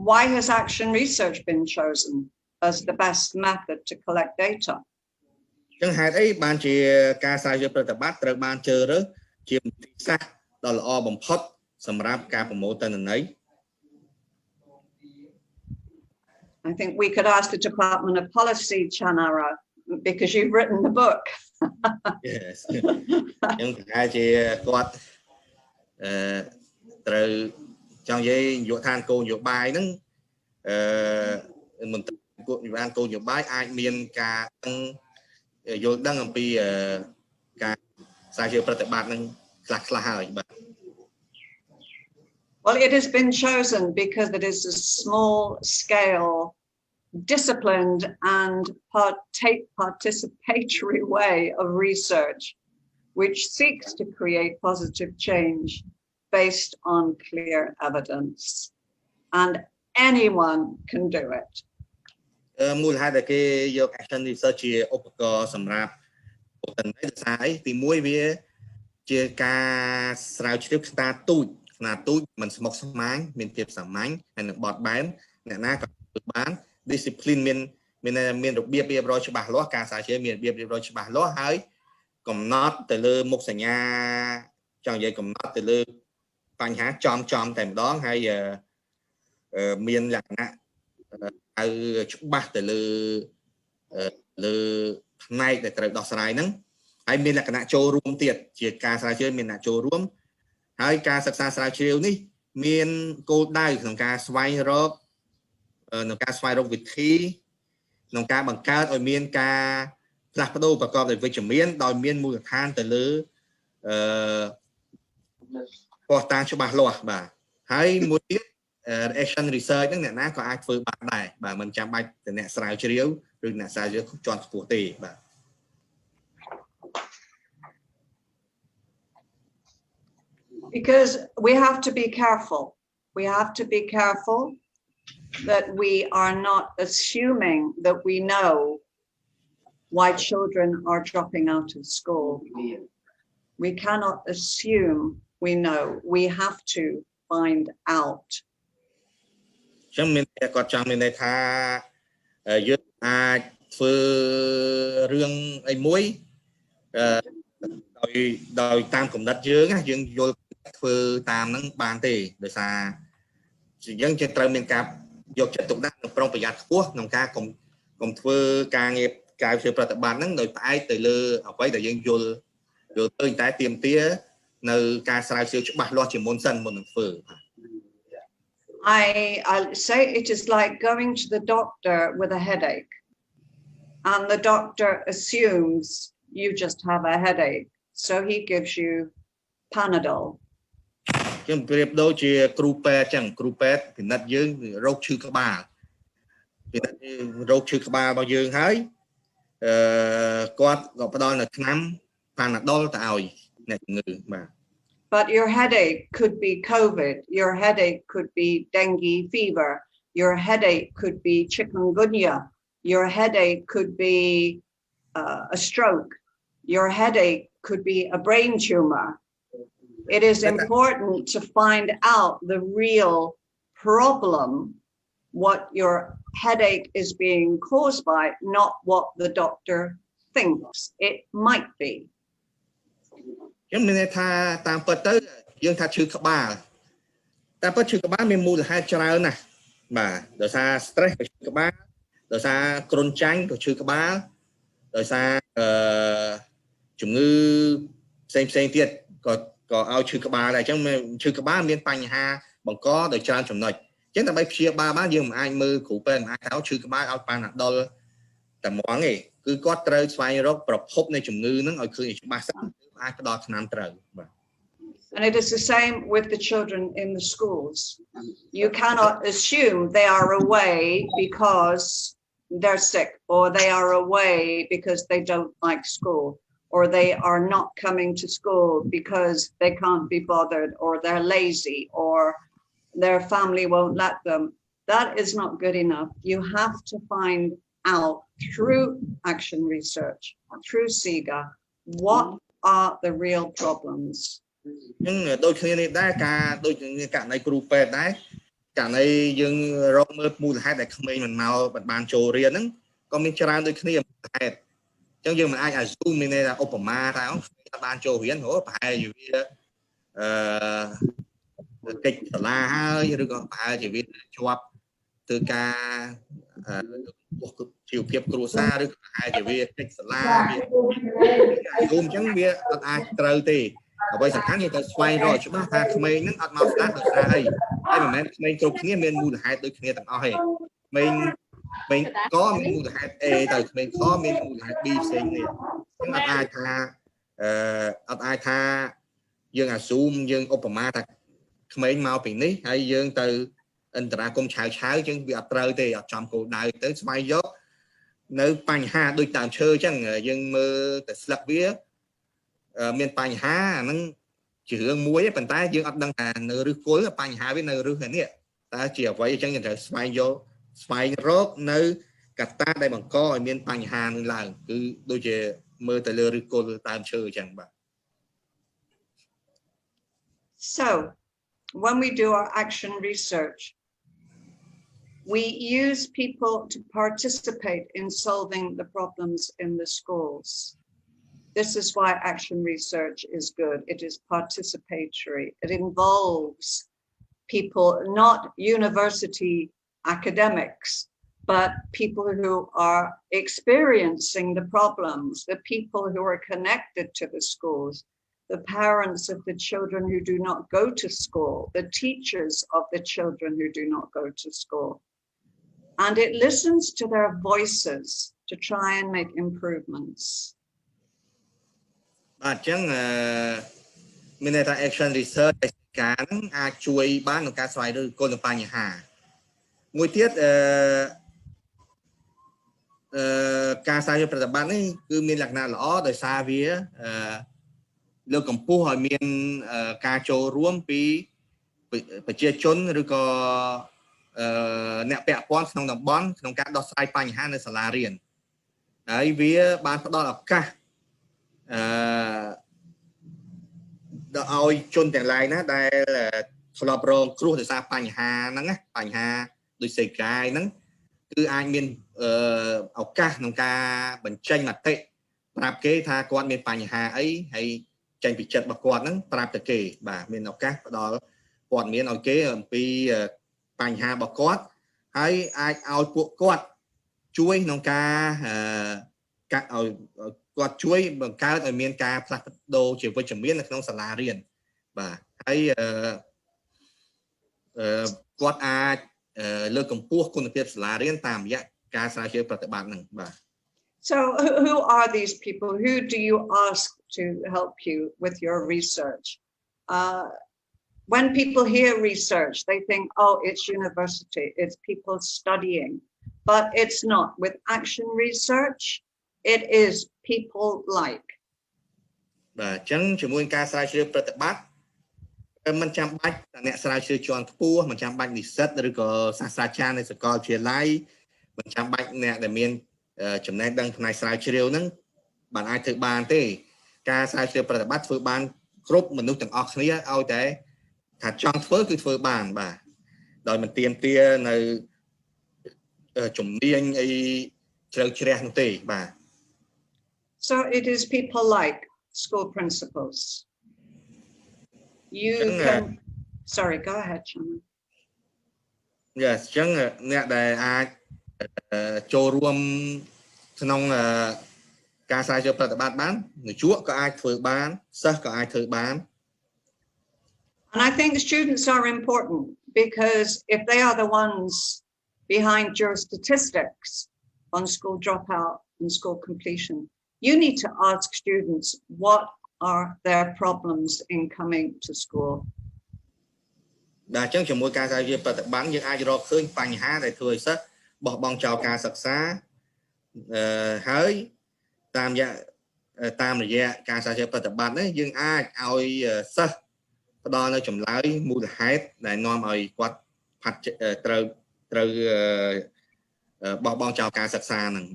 why has action research been chosen as the best method to collect data? ចឹងហេតុអីបានជាការស្រាវជ្រាវប្រតិបត្តិត្រូវបានជ្រើសរើសជាវិធីសាស្ត្រដ៏ល្អបំផុតសម្រាប់ការប្រមូលទិន្នន័យ I think we could ask the Department of Policy, Chanara, because you've written the book. Yes. ចឹងប្រហែលជាគាត់ត្រូវចង់និយាយនយោបាយគោលនយោបាយហ្នឹងមន្ត្រីគោលនយោបាយអាចមានការយល់ដឹងអំពីការស្រាវជ្រាវប្រតិបត្តិហ្នឹងខ្លះហើយបាទ Well, it has been chosen because it is a small scale, disciplined and participatory way of research, which seeks to create positive change based on clear evidence. And anyone can do it. មូលហេតុដែលគេយក action research ជាឧបករណ៍សម្រាប់ឧបករណ៍ដោយសារអីទីមួយវាជាការស្រាវជ្រាវខ្នាតទូចមិនស្មុគស្មាញមានភាពសាមញ្ញហើយនឹងបត់បែនអ្នកណាក៏ធ្វើបាន discipline មានរបៀបរៀបរយច្បាស់លាស់ការស្រាវជ្រាវមានរបៀបរៀបរយច្បាស់លាស់ហើយកំណត់ទៅលើមុខសញ្ញាចង់និយាយកំណត់ទៅលើបញ្ហាចំតែម្ដងហើយមានលក្ខណៈឲ្យច្បាស់ទៅលើ លើផ្នែកដែលត្រូវដោះស្រាយហ្នឹងហើយមានលក្ខណៈចូលរួមទៀតជាការស្រាវជ្រាវមានអ្នកចូលរួមហើយការសិក្សាស្រាវជ្រាវនេះមានគោលដៅក្នុងការស្វែងរកវិធីក្នុងការបង្កើតឲ្យមានការផ្លាស់ប្ដូរប្រកបដោយវិជ្ជមានដោយមានមូលដ្ឋានទៅលើភស្តុតាងច្បាស់លាស់បាទហើយមួយទៀត action research ហ្នឹងអ្នកណាក៏អាចធ្វើបានដែរបាទមិនចាំបាច់តែអ្នកស្រាវជ្រាវឬអ្នកស្រាវជ្រាវជាន់ខ្ពស់ទេបាទ Because we have to be careful. We have to be careful that we are not assuming that we know why children are dropping out of school. We cannot assume we know. We have to find out. ចឹងមានតែគាត់ចង់មានន័យថាយើងអាចធ្វើរឿងអីមួយដោយតាមគំនិតយើងយើងយល់ធ្វើតាមហ្នឹងបានទេដោយសារអញ្ចឹងយើងត្រូវមានការយកចិត្តទុកដាក់និងប្រុងប្រយ័ត្នខ្ពស់ក្នុងការកុំធ្វើការងារការធ្វើប្រតិបត្តិហ្នឹងដោយផ្អែកទៅលើអ្វីដែលយើងយល់ទៅតែទាមទារនៅការស្រាវជ្រាវច្បាស់លាស់ជាមុនសិនមុននឹងធ្វើ I say it is like going to the doctor with a headache and the doctor assumes you just have a headache so he gives you Panadol ចឹងប្រៀបដូចជាគ្រូពេទ្យចឹងគ្រូពេទ្យពិនិត្យយើងរោគឈឺក្បាលពិនិត្យរោគឈឺក្បាលរបស់យើងហើយគាត់ក៏ផ្ដល់នូវថ្នាំ Panadol ទៅឲ្យអ្នកជំងឺបាទ But your headache could be COVID, your headache could be dengue fever, your headache could be chikungunya, your headache could be a stroke, your headache could be a brain tumor. It is important to find out the real problem, what your headache is being caused by, not what the doctor thinks it might be. ខ្ញុំមានន័យថាតាមពិតទៅយើងថាឈឺក្បាលតែពិតឈឺក្បាលមានមូលហេតុច្រើនណាស់បាទដោយសារ stress ក៏ឈឺក្បាលដោយសារគ្រុនចាញ់ក៏ឈឺក្បាលដោយសារជំងឺផ្សេងទៀតក៏ឲ្យឈឺក្បាលដែរអញ្ចឹងឈឺក្បាលមានបញ្ហាបង្កដោយច្រើនចំណុចអញ្ចឹងដើម្បីព្យាបាលបានយើងមិនអាចមើលគ្រូពេទ្យមិនអាចថាឈឺក្បាលឲ្យប៉ាណាដុលតែហ្មងទេគឺគាត់ត្រូវស្វែងរកប្រភពនៃជំងឺហ្នឹងឲ្យឃើញច្បាស់សិនអាចផ្ដល់ថ្នាំត្រូវបាទ And it is the same with the children in the schools. You cannot assume they are away because they're sick, or they are away because they don't like school, or they are not coming to school because they can't be bothered, or they're lazy, or their family won't let them. That is not good enough. You have to find out through action research, through SIGA, what are the real problems. ហ្នឹងដូចគ្នានេះដែរការដូចគ្នាករណីគ្រូពេទ្យដែរករណីយើងរកមើលមូលហេតុដែលក្មេងមិនមកបានចូលរៀនហ្នឹងក៏មានច្រើនដូចគ្នាមូលហេតុអញ្ចឹងយើងមិនអាចឲ្យ zoom មានន័យថាឧបមាថាអត់បានចូលរៀនប្រហែលជាវាកិច្ចសាលាហើយឬក៏ប្រហែលជាវាជាប់ធ្វើការជីវភាពគ្រួសារឬក៏ប្រហែលជាវាកិច្ចសាលាវា zoom អញ្ចឹងវាអត់អាចត្រូវទេអ្វីសំខាន់យើងត្រូវស្វែងរកច្បាស់ថាក្មេងហ្នឹងអត់មកស្ដាប់ដោយសារអីហើយមិនមែនក្មេងគ្រប់គ្នាមានមូលហេតុដូចគ្នាទាំងអស់ទេក្មេងកមានមូលហេតុ A ទៅក្មេងខមានមូលហេតុ B ផ្សេងនេះអត់អាចថាយើងអា zoom យើងឧបមាថាក្មេងមកពីនេះហើយយើងទៅអន្តរាគមឆៅចឹងវាអត់ត្រូវទេអត់ចំគោលដៅទៅស្វែងយកនៅបញ្ហាដូចតាមឈើអញ្ចឹងយើងមើលតែស្លឹកវាមានបញ្ហាអាហ្នឹងជារឿងមួយទេប៉ុន្តែយើងអត់ដឹងថានៅឫសគល់បញ្ហាវានៅឫសនេះតើជាអ្វីអញ្ចឹងយើងត្រូវស្វែងរកនៅកត្តាដែលបង្កឲ្យមានបញ្ហានឹងឡើងគឺដូចជាមើលទៅលើឫសគល់តាមឈើអញ្ចឹងបាទ So when we do our action research, we use people to participate in solving the problems in the schools. This is why action research is good. It is participatory. It involves people, not university academics, but people who are experiencing the problems, the people who are connected to the schools, the parents of the children who do not go to school, the teachers of the children who do not go to school. And it listens to their voices to try and make improvements. បាទអញ្ចឹងមានន័យថា action research ការហ្នឹងអាចជួយបានក្នុងការស្វែងរកគោលបញ្ហាមួយទៀតការស្វែងរកប្រតិបត្តិនេះគឺមានលក្ខណៈល្អដោយសារវាលើកកម្ពស់ឲ្យមានការចូលរួមពីប្រជាជនឬក៏អ្នកពាក់ព័ន្ធក្នុងតំបន់ក្នុងការដោះស្រាយបញ្ហានៅសាលារៀនហើយវាបានផ្ដល់ឱកាសដល់ឲ្យជនទាំងឡាយណាដែលធ្លាប់រងគ្រោះដោយសារបញ្ហាហ្នឹងណាបញ្ហាដូចសេកាយហ្នឹងគឺអាចមានឱកាសក្នុងការបញ្ចេញមតិប្រាប់គេថាគាត់មានបញ្ហាអីហើយចេញពីចិត្តរបស់គាត់ហ្នឹងប្រាប់ទៅគេបាទមានឱកាសផ្ដល់ព័ត៌មានឲ្យគេអំពីបញ្ហារបស់គាត់ហើយអាចឲ្យពួកគាត់ជួយក្នុងការឲ្យគាត់ជួយបង្កើតឲ្យមានការផ្លាស់ប្ដូរជាវិជ្ជមាននៅក្នុងសាលារៀនបាទហើយគាត់អាចលើកកម្ពស់គុណភាពសាលារៀនតាមរយៈការស្រាវជ្រាវប្រតិបត្តិហ្នឹងបាទ So who are these people? Who do you ask to help you with your research? When people hear research, they think, oh, it's university, it's people studying. But it's not. With action research, it is people like. បាទអញ្ចឹងជាមួយការស្រាវជ្រាវប្រតិបត្តិមិនចាំបាច់អ្នកស្រាវជ្រាវជាន់ខ្ពស់មិនចាំបាច់និស្សិតឬក៏សាស្ត្រាចារ្យនៅសាកលវិទ្យាល័យមិនចាំបាច់អ្នកដែលមានចំណេះដឹងផ្នែកស្រាវជ្រាវហ្នឹងបានអាចធ្វើបានទេការស្រាវជ្រាវប្រតិបត្តិធ្វើបានគ្រប់មនុស្សទាំងអស់គ្នាឲ្យតែថាចង់ធ្វើគឺធ្វើបានបាទដោយមិនទាមទារនៅជំនាញអីជ្រៅជ្រះនោះទេបាទ So it is people like school principals. You can sorry, go ahead, Chana. Yes, អញ្ចឹងអ្នកដែលអាចចូលរួមក្នុងការស្រាវជ្រាវប្រតិបត្តិបាននិយោជកក៏អាចធ្វើបានសិស្សក៏អាចធ្វើបាន And I think students are important because if they are the ones behind your statistics on school dropout and school completion, you need to ask students what are their problems in coming to school. បាទអញ្ចឹងជាមួយការស្រាវជ្រាវប្រតិបត្តិយើងអាចរកឃើញបញ្ហាដែលធ្វើឲ្យសិស្សបោះបង់ចោលការសិក្សាហើយតាមរយៈការស្រាវជ្រាវប្រតិបត្តិនេះយើងអាចឲ្យសិស្សផ្ដល់នៅចម្លើយមូលហេតុដែលនាំឲ្យគាត់ផាត់ត្រូវបោះបង់ចោលការសិក្សាហ្នឹង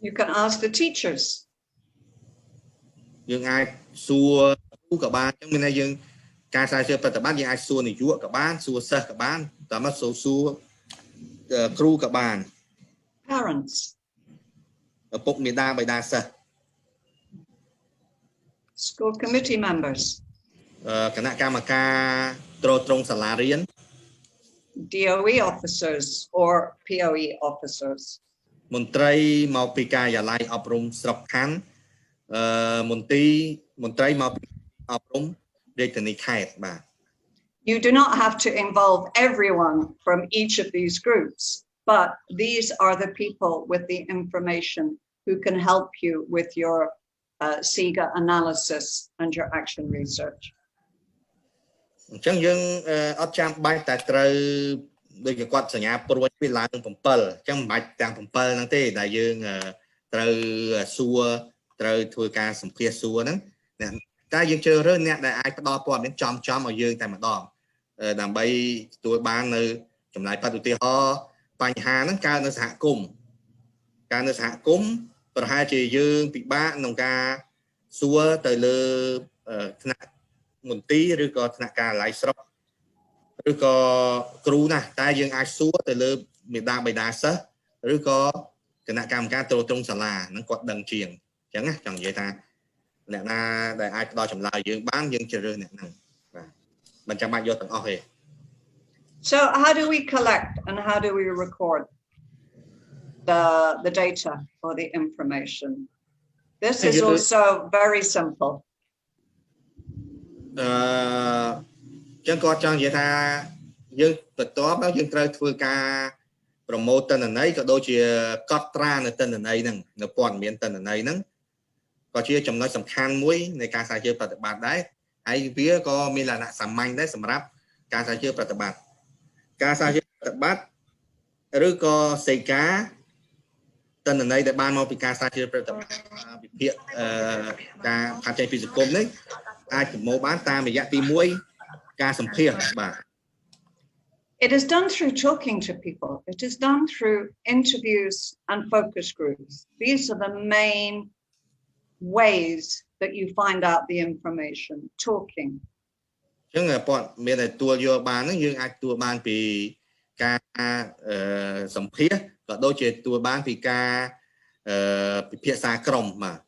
You can ask the teachers. យើងអាចសួរគ្រូក៏បានអញ្ចឹងមានន័យយើងការស្រាវជ្រាវប្រតិបត្តិយើងអាចសួរនាយកក៏បានសួរសិស្សក៏បានតាមមកសួរគ្រូក៏បាន Parents. ឪពុកមាតាបិតាសិស្ស School committee members. គណៈកម្មការត្រួតត្រងសាលារៀន DOE officers or POE officers. មន្ត្រីមកពីការិយាល័យអប់រំស្រុកខណ្ឌមន្ត្រីមកពីអប់រំរាជធានីខេត្តបាទ You do not have to involve everyone from each of these groups, but these are the people with the information who can help you with your SIGA analysis and your action research. អញ្ចឹងយើងអត់ចាំបាច់តែត្រូវដូចជាគាត់សញ្ញាព្រួយពីឡើង7អញ្ចឹងមិនបាច់ទាំង7ហ្នឹងទេដែលយើងត្រូវសួរត្រូវធ្វើការសម្ភាសសួរហ្នឹងតែយើងជ្រើសរើសអ្នកដែលអាចផ្ដល់ព័ត៌មានចំឲ្យយើងតែម្ដងដើម្បីទទួលបាននៅចំណាយបទឧទាហរណ៍បញ្ហាហ្នឹងកើតនៅសហគមន៍ប្រហែលជាយើងពិបាកក្នុងការសួរទៅលើថ្នាក់មន្ទីរឬក៏ថ្នាក់ការិយាល័យស្រុកឬក៏គ្រូណាស់តែយើងអាចសួរទៅលើមេដាបិតាសិស្សឬក៏គណៈកម្មការត្រួតត្រងសាលាហ្នឹងគាត់ដឹងជាងអញ្ចឹងណាចង់និយាយថាអ្នកណាដែលអាចផ្ដល់ចម្លើយយើងបានយើងជ្រើសរើសអ្នកហ្នឹងបាទមិនចាំបាច់យកទាំងអស់ទេ So how do we collect and how do we record the data or the information? This is also very simple. ចឹងគាត់ចង់និយាយថាយើងបន្ទាប់យើងត្រូវធ្វើការប្រម៉ូទទិន្នន័យក៏ដូចជាកត់ត្រានៅទិន្នន័យហ្នឹងនៅព័ត៌មានទិន្នន័យហ្នឹងក៏ជាចំណុចសំខាន់មួយនៃការស្រាវជ្រាវប្រតិបត្តិដែរហើយវាក៏មានលក្ខណៈសាមញ្ញដែរសម្រាប់ការស្រាវជ្រាវប្រតិបត្តិការស្រាវជ្រាវប្រតិបត្តិឬក៏សេការទិន្នន័យដែលបានមកពីការស្រាវជ្រាវប្រតិបត្តិវិភាគការផាត់ចេញពីសង្គមនេះអាចប្រមូលបានតាមរយៈទី1ការសម្ភាសន៍បាទ It is done through talking to people. It is done through interviews and focus groups. These are the main ways that you find out the information, talking. ចឹងព័ត៌មានដែលទួលយកបានហ្នឹងយើងអាចទួលបានពីការសម្ភាសន៍ក៏ដូចជាទួលបានពីការពិភាក្សាក្រុមបាទ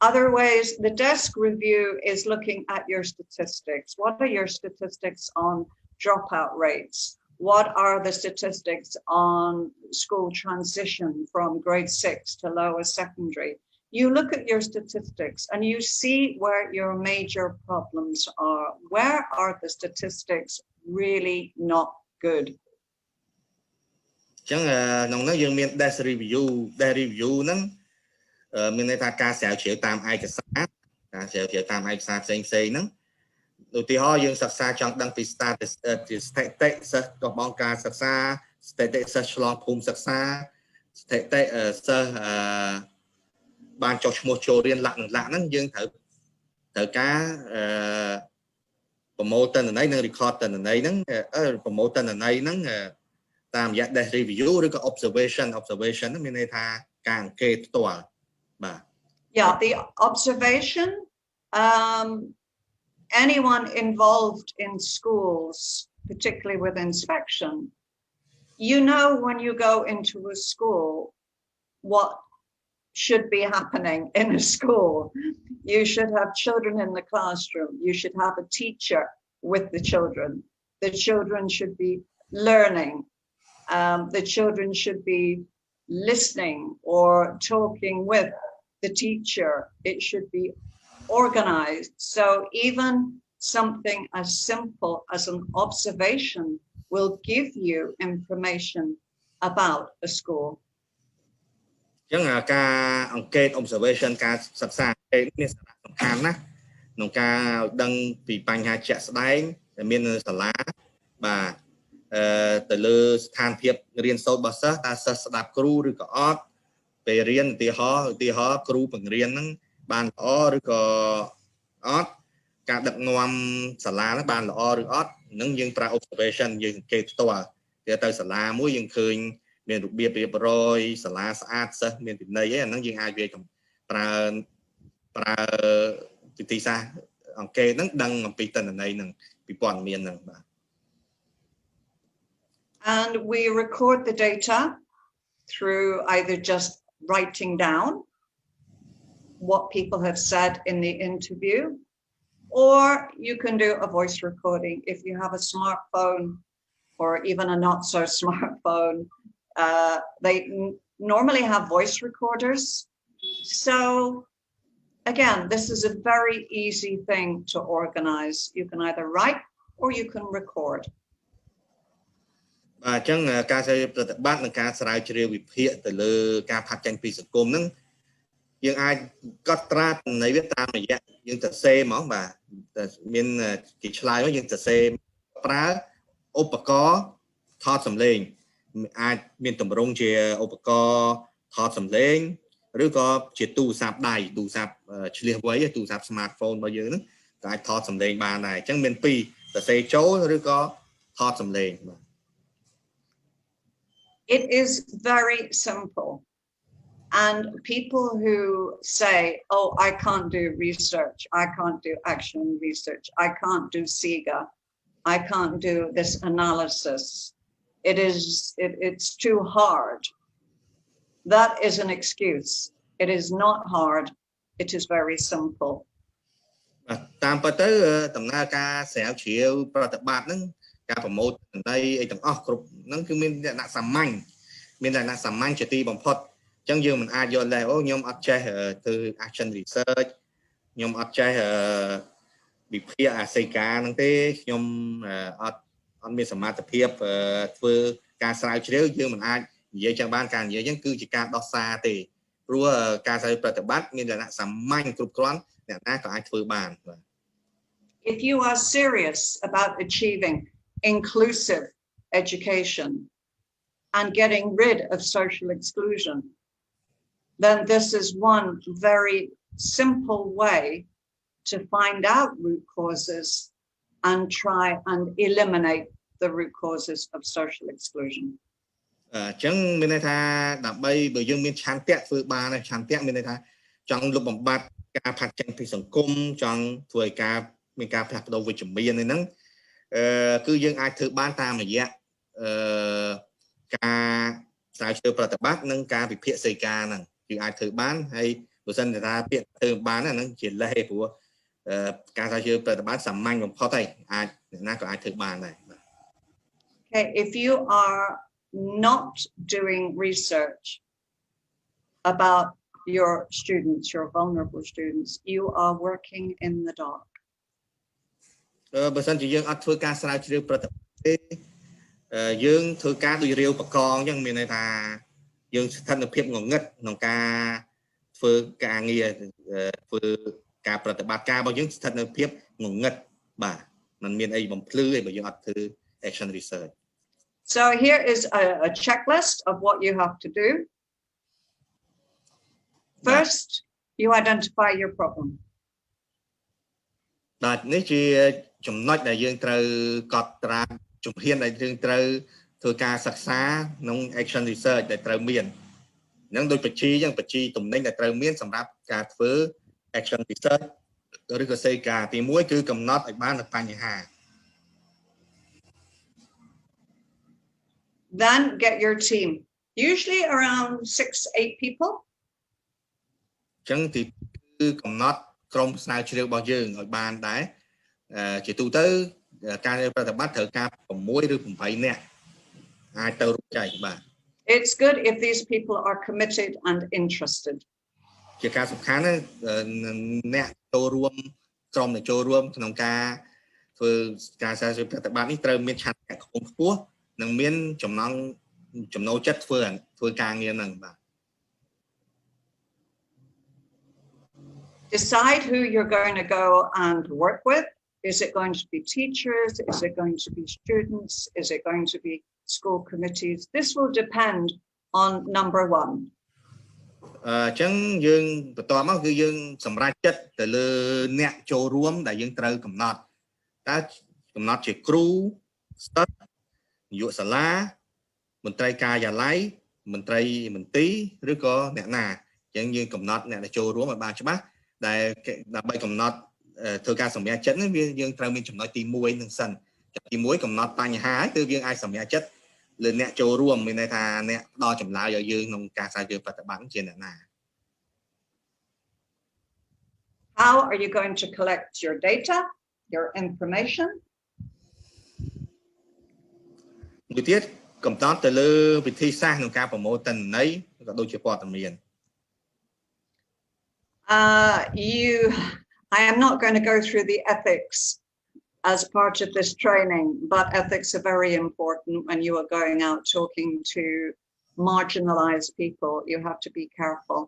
Other ways, the desk review is looking at your statistics. What are your statistics on dropout rates? What are the statistics on school transition from grade 6 to lower secondary? You look at your statistics and you see where your major problems are. Where are the statistics really not good? ចឹងក្នុងនោះយើងមាន desk review ហ្នឹងមានន័យថាការស្រាវជ្រាវតាមឯកសារការស្រាវជ្រាវតាមឯកសារផ្សេងៗហ្នឹងឧទាហរណ៍យើងសិក្សាចង់ដឹងពីស្ថិតិសិស្សក៏បងការសិក្សាស្ថិតិសិស្សឆ្លងភូមិសិក្សាស្ថិតិសិស្សបានចុះឈ្មោះចូលរៀនលក្ខណៈហ្នឹងយើងត្រូវការប្រមូលទិន្នន័យនិង record ទិន្នន័យហ្នឹងប្រមូលទិន្នន័យហ្នឹងតាមរយៈ desk review ឬក៏ observation ហ្នឹងមានន័យថាការអង្កេតផ្ទាល់Yeah, the observation, anyone involved in schools, particularly with inspection, you know when you go into a school what should be happening in a school. You should have children in the classroom. You should have a teacher with the children. The children should be learning. The children should be listening or talking with the teacher. It should be organized. So even something as simple as an observation will give you information about a school. ចឹងការអង្កេត observation ការសិក្សាមានសារៈសំខាន់ណាស់ក្នុងការឲ្យដឹងពីបញ្ហាជាក់ស្ដែងដែលមាននៅសាលាបាទទៅលើស្ថានភាពរៀនសូត្ររបស់សិស្សតើសិស្សស្ដាប់គ្រូឬក៏អត់ពេលរៀនឧទាហរណ៍គ្រូបង្រៀនហ្នឹងបានល្អឬក៏អត់ការដឹកនាំសាលាហ្នឹងបានល្អឬអត់ហ្នឹងយើងប្រើ observation យើងសង្កេតផ្ទាល់ទៅសាលាមួយយើងឃើញមានរបៀបរៀបរយសាលាស្អាតសិស្សមានវិន័យហ្នឹងយើងអាចវាប្រើវិធីសាស្ត្រអង្កេតហ្នឹងដឹងអំពីទិន្នន័យហ្នឹងពីព័ត៌មានហ្នឹងបាទ And we record the data through either just writing down what people have said in the interview, or you can do a voice recording if you have a smartphone or even a not so smartphone. They normally have voice recorders. So again, this is a very easy thing to organize. You can either write or you can record. បាទអញ្ចឹងការស្រាវជ្រាវប្រតិបត្តិនិងការស្រាវជ្រាវវិភាគទៅលើការផាត់ចេញពីសង្គមហ្នឹងយើងអាចកត់ត្រាទិន្នន័យវាតាមរយៈយើងសរសេរហ្មងបាទមានគេឆ្លើយមកយើងសរសេរប្រើឧបករណ៍ថតសំឡេងអាចមានតម្រង់ជាឧបករណ៍ថតសំឡេងឬក៏ជាទូរស័ព្ទដៃទូរស័ព្ទឆ្លៀសវៃទូរស័ព្ទ smartphone របស់យើងហ្នឹងក៏អាចថតសំឡេងបានដែរអញ្ចឹងមានពីរសរសេរចូលឬក៏ថតសំឡេងបាទ It is very simple. And people who say, oh, I can't do research, I can't do action research, I can't do SIGA, I can't do this analysis, it's too hard. That is an excuse. It is not hard. It is very simple. តាមពិតទៅដំណើរការស្រាវជ្រាវប្រតិបត្តិហ្នឹងការប្រមូលទិន្នន័យអីទាំងអស់គ្រប់ហ្នឹងគឺមានលក្ខណៈសាមញ្ញមានលក្ខណៈសាមញ្ញជាទីបំផុតអញ្ចឹងយើងមិនអាចយកលេសអូខ្ញុំអត់ចេះធ្វើ action research ខ្ញុំអត់ចេះវិភាគអាសីកាហ្នឹងទេខ្ញុំអត់មានសមត្ថភាពធ្វើការស្រាវជ្រាវយើងមិនអាចនិយាយចឹងបានការនិយាយចឹងគឺជាការដោះសារទេព្រោះការស្រាវជ្រាវប្រតិបត្តិមានលក្ខណៈសាមញ្ញគ្រប់គ្រាន់អ្នកណាក៏អាចធ្វើបានបាទ If you are serious about achieving inclusive education and getting rid of social exclusion, then this is one very simple way to find out root causes and try and eliminate the root causes of social exclusion. ចឹងមានន័យថាដើម្បីបើយើងមានឆន្ទៈធ្វើបានឆន្ទៈមានន័យថាចង់លុបបំបាត់ការផាត់ចេញពីសង្គមចង់ធ្វើឲ្យការមានការផ្លាស់ប្ដូរវិជ្ជមានហ្នឹងគឺយើងអាចធ្វើបានតាមរយៈការស្រាវជ្រាវប្រតិបត្តិនិងការវិភាគសីការហ្នឹងគឺអាចធ្វើបានហើយបើសិនថាពាក្យធ្វើបានហ្នឹងជាលេសព្រោះការស្រាវជ្រាវប្រតិបត្តិសាមញ្ញបំផុតហើយអាចអ្នកណាក៏អាចធ្វើបានដែរ Okay, if you are not doing research about your students, your vulnerable students, you are working in the dark. បើសិនជាយើងអត់ធ្វើការស្រាវជ្រាវប្រតិបត្តិទេយើងធ្វើការដូចរាវបកងអញ្ចឹងមានន័យថាយើងស្ថិតនៅភាពងងឹតក្នុងការធ្វើការងារធ្វើការប្រតិបត្តិការរបស់យើងស្ថិតនៅភាពងងឹតបាទมันមានអីបំភ្លឺឯងបើយើងអត់ធ្វើ action research. So here is a checklist of what you have to do. First, you identify your problem. បាទនេះជាចំណុចដែលយើងត្រូវកត់ត្រាជំហានដែលយើងត្រូវធ្វើការសិក្សាក្នុង action research ដែលត្រូវមានហ្នឹងដូចបញ្ជីអញ្ចឹងបញ្ជីទំនិញដែលត្រូវមានសម្រាប់ការធ្វើ action research ឬក៏សេការទី1គឺកំណត់ឲ្យបាននូវបញ្ហា Then get your team, usually around 6-8 people. អញ្ចឹងទីគឺកំណត់ក្រុមស្រាវជ្រាវរបស់យើងឲ្យបានដែរជាទូទៅការប្រតិបត្តិត្រូវការ6ឬ8នាក់អាចទៅរួមចែកបាទ It's good if these people are committed and interested. ជាការសំខាន់អ្នកចូលរួមក្រុមដែលចូលរួមក្នុងការធ្វើការស្រាវជ្រាវប្រតិបត្តិនេះត្រូវមានឆន្ទៈខ្ពស់និងមានចំណូលចិត្តធ្វើការងារហ្នឹងបាទ Decide who you're going to go and work with. Is it going to be teachers? Is it going to be students? Is it going to be school committees? This will depend on number 1. អញ្ចឹងយើងបន្តមកគឺយើងសម្រេចចិត្តទៅលើអ្នកចូលរួមដែលយើងត្រូវកំណត់តើកំណត់ជាគ្រូសិស្សនាយកសាលាមន្ត្រីការិយាល័យមន្ត្រីមន្ទីរឬក៏អ្នកណាអញ្ចឹងយើងកំណត់អ្នកដែលចូលរួមឲ្យបានច្បាស់ដែលដើម្បីកំណត់ធ្វើការសម្រេចចិត្តនេះយើងត្រូវមានចំណុចទី1នឹងសិនទី1កំណត់បញ្ហាហើយគឺយើងអាចសម្រេចចិត្តលើអ្នកចូលរួមមានន័យថាអ្នកផ្ដល់ចម្លើយឲ្យយើងក្នុងការស្រាវជ្រាវប្រតិបត្តិជាអ្នកណា How are you going to collect your data, your information? មួយទៀតកំណត់ទៅលើវិធីសាស្ត្រក្នុងការប្រមូលទិន្នន័យក៏ដូចជាព័ត៌មាន I am not going to go through the ethics as part of this training, but ethics are very important when you are going out talking to marginalized people. You have to be careful.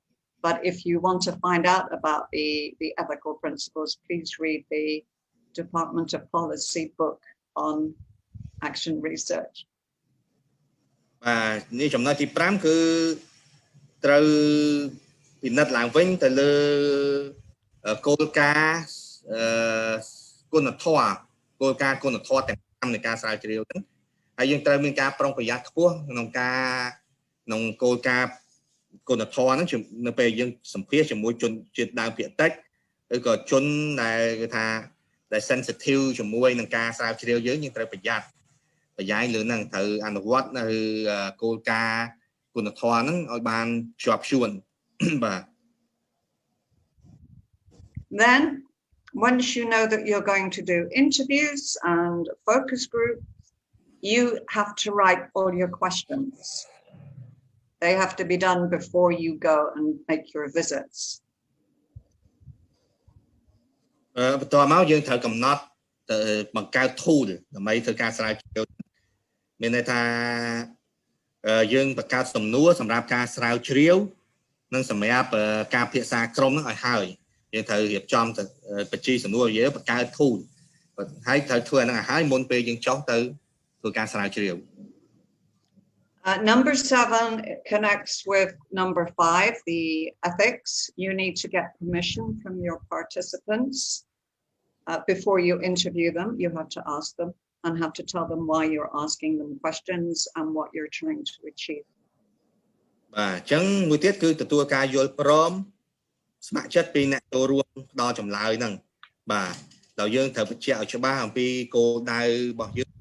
But if you want to find out about the ethical principles, please read the Department of Policy book on action research. បាទនេះចំណុចទី5គឺត្រូវពិនិត្យឡើងវិញទៅលើគោលការណ៍គុណធម៌គោលការណ៍គុណធម៌ទាំង5នៃការស្រាវជ្រាវហ្នឹងហើយយើងត្រូវមានការប្រុងប្រយ័ត្នខ្ពស់ក្នុងគោលការណ៍គុណធម៌ហ្នឹងនៅពេលយើងសម្ភាសជាមួយជនជាតិដើមភាគតិចឬក៏ជនដែលគេថាដែល sensitive ជាមួយនឹងការស្រាវជ្រាវយើងត្រូវប្រយ័ត្នប្រយែងលើហ្នឹងត្រូវអនុវត្តនៅគោលការណ៍គុណធម៌ហ្នឹងឲ្យបានជាប់ជួនបាទ Then once you know that you're going to do interviews and focus groups, you have to write all your questions. They have to be done before you go and make your visits. បន្ទាប់មកយើងត្រូវកំណត់បង្កើត tool ដើម្បីធ្វើការស្រាវជ្រាវមានន័យថាយើងបង្កើតសំណួរសម្រាប់ការស្រាវជ្រាវនិងសម្រាប់ការពិភាក្សាក្រុមនឹងឲ្យហើយយើងត្រូវរៀបចំបញ្ជីសំណួរយើងបង្កើត tool ហើយត្រូវធ្វើអានឹងឲ្យហើយមុនពេលយើងចុះទៅធ្វើការស្រាវជ្រាវ Number 7 connects with number 5, the ethics. You need to get permission from your participants. Before you interview them, you have to ask them and have to tell them why you're asking them questions and what you're trying to achieve. បាទអញ្ចឹងមួយទៀតគឺទទួលការយល់ព្រមស្ម័គ្រចិត្តពីអ្នកចូលរួមផ្ដល់ចម្លើយហ្នឹងបាទដល់យើងត្រូវបញ្ជាក់ឲ្យច្បាស់អំពីគោលដៅរបស់យើង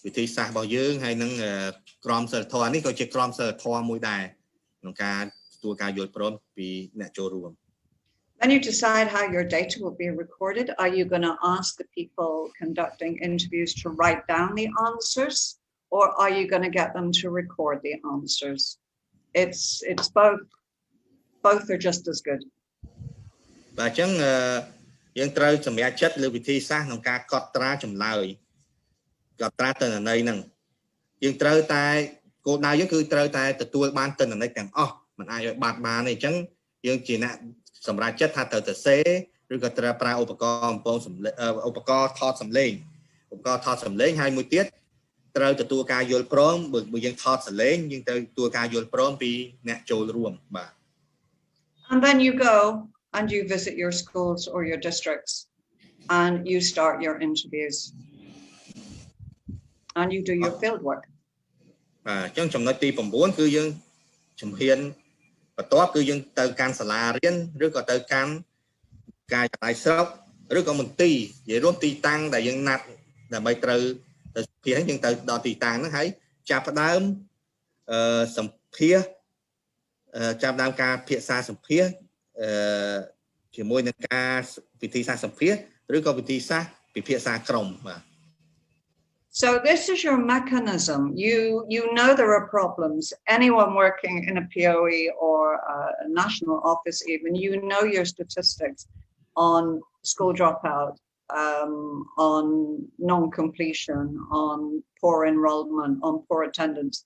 វិធីសាស្ត្ររបស់យើងហើយនឹងក្រមសីលធម៌នេះក៏ជាក្រមសីលធម៌មួយដែរក្នុងការទទួលការយល់ព្រមពីអ្នកចូលរួម Then you decide how your data will be recorded. Are you going to ask the people conducting interviews to write down the answers, or are you going to get them to record the answers? It's both. Both are just as good. បាទអញ្ចឹងយើងត្រូវសម្រេចចិត្តលើវិធីសាស្ត្រក្នុងការកត់ត្រាចម្លើយកត់ត្រាទិន្នន័យហ្នឹងយើងត្រូវតែគោលដៅយើងគឺត្រូវតែទទួលបានទិន្នន័យទាំងអស់មិនអាចឲ្យបាត់បានទេអញ្ចឹងយើងជាអ្នកសម្រាប់ចិត្តថាត្រូវទៅសេឬក៏ត្រូវប្រើឧបករណ៍ឧបករណ៍ថតសម្លេងហើយមួយទៀតត្រូវទទួលការយល់ព្រមបើយើងថតសម្លេងយើងត្រូវទទួលការយល់ព្រមពីអ្នកចូលរួមបាទ And then you go and you visit your schools or your districts and you start your interviews and you do your field work. បាទអញ្ចឹងចំណុចទី9គឺយើងជំហានបន្ទាប់គឺយើងទៅកាន់សាលារៀនឬក៏ទៅកាន់ការិយាល័យស្រុកឬក៏មន្ទីរនិយាយរួមទីតាំងដែលយើងណាត់ដើម្បីត្រូវទៅសម្ភាសយើងទៅដល់ទីតាំងហ្នឹងហើយចាប់ផ្ដើមសម្ភាសចាប់ដើមការពិភាក្សាសម្ភាសជាមួយនឹងការវិធីសាស្ត្រសម្ភាសឬក៏វិធីសាស្ត្រពិភាក្សាក្រុមបាទ So this is your mechanism. You know there are problems. Anyone working in a POE or a national office even, you know your statistics on school dropout, on non-completion, on poor enrollment, on poor attendance.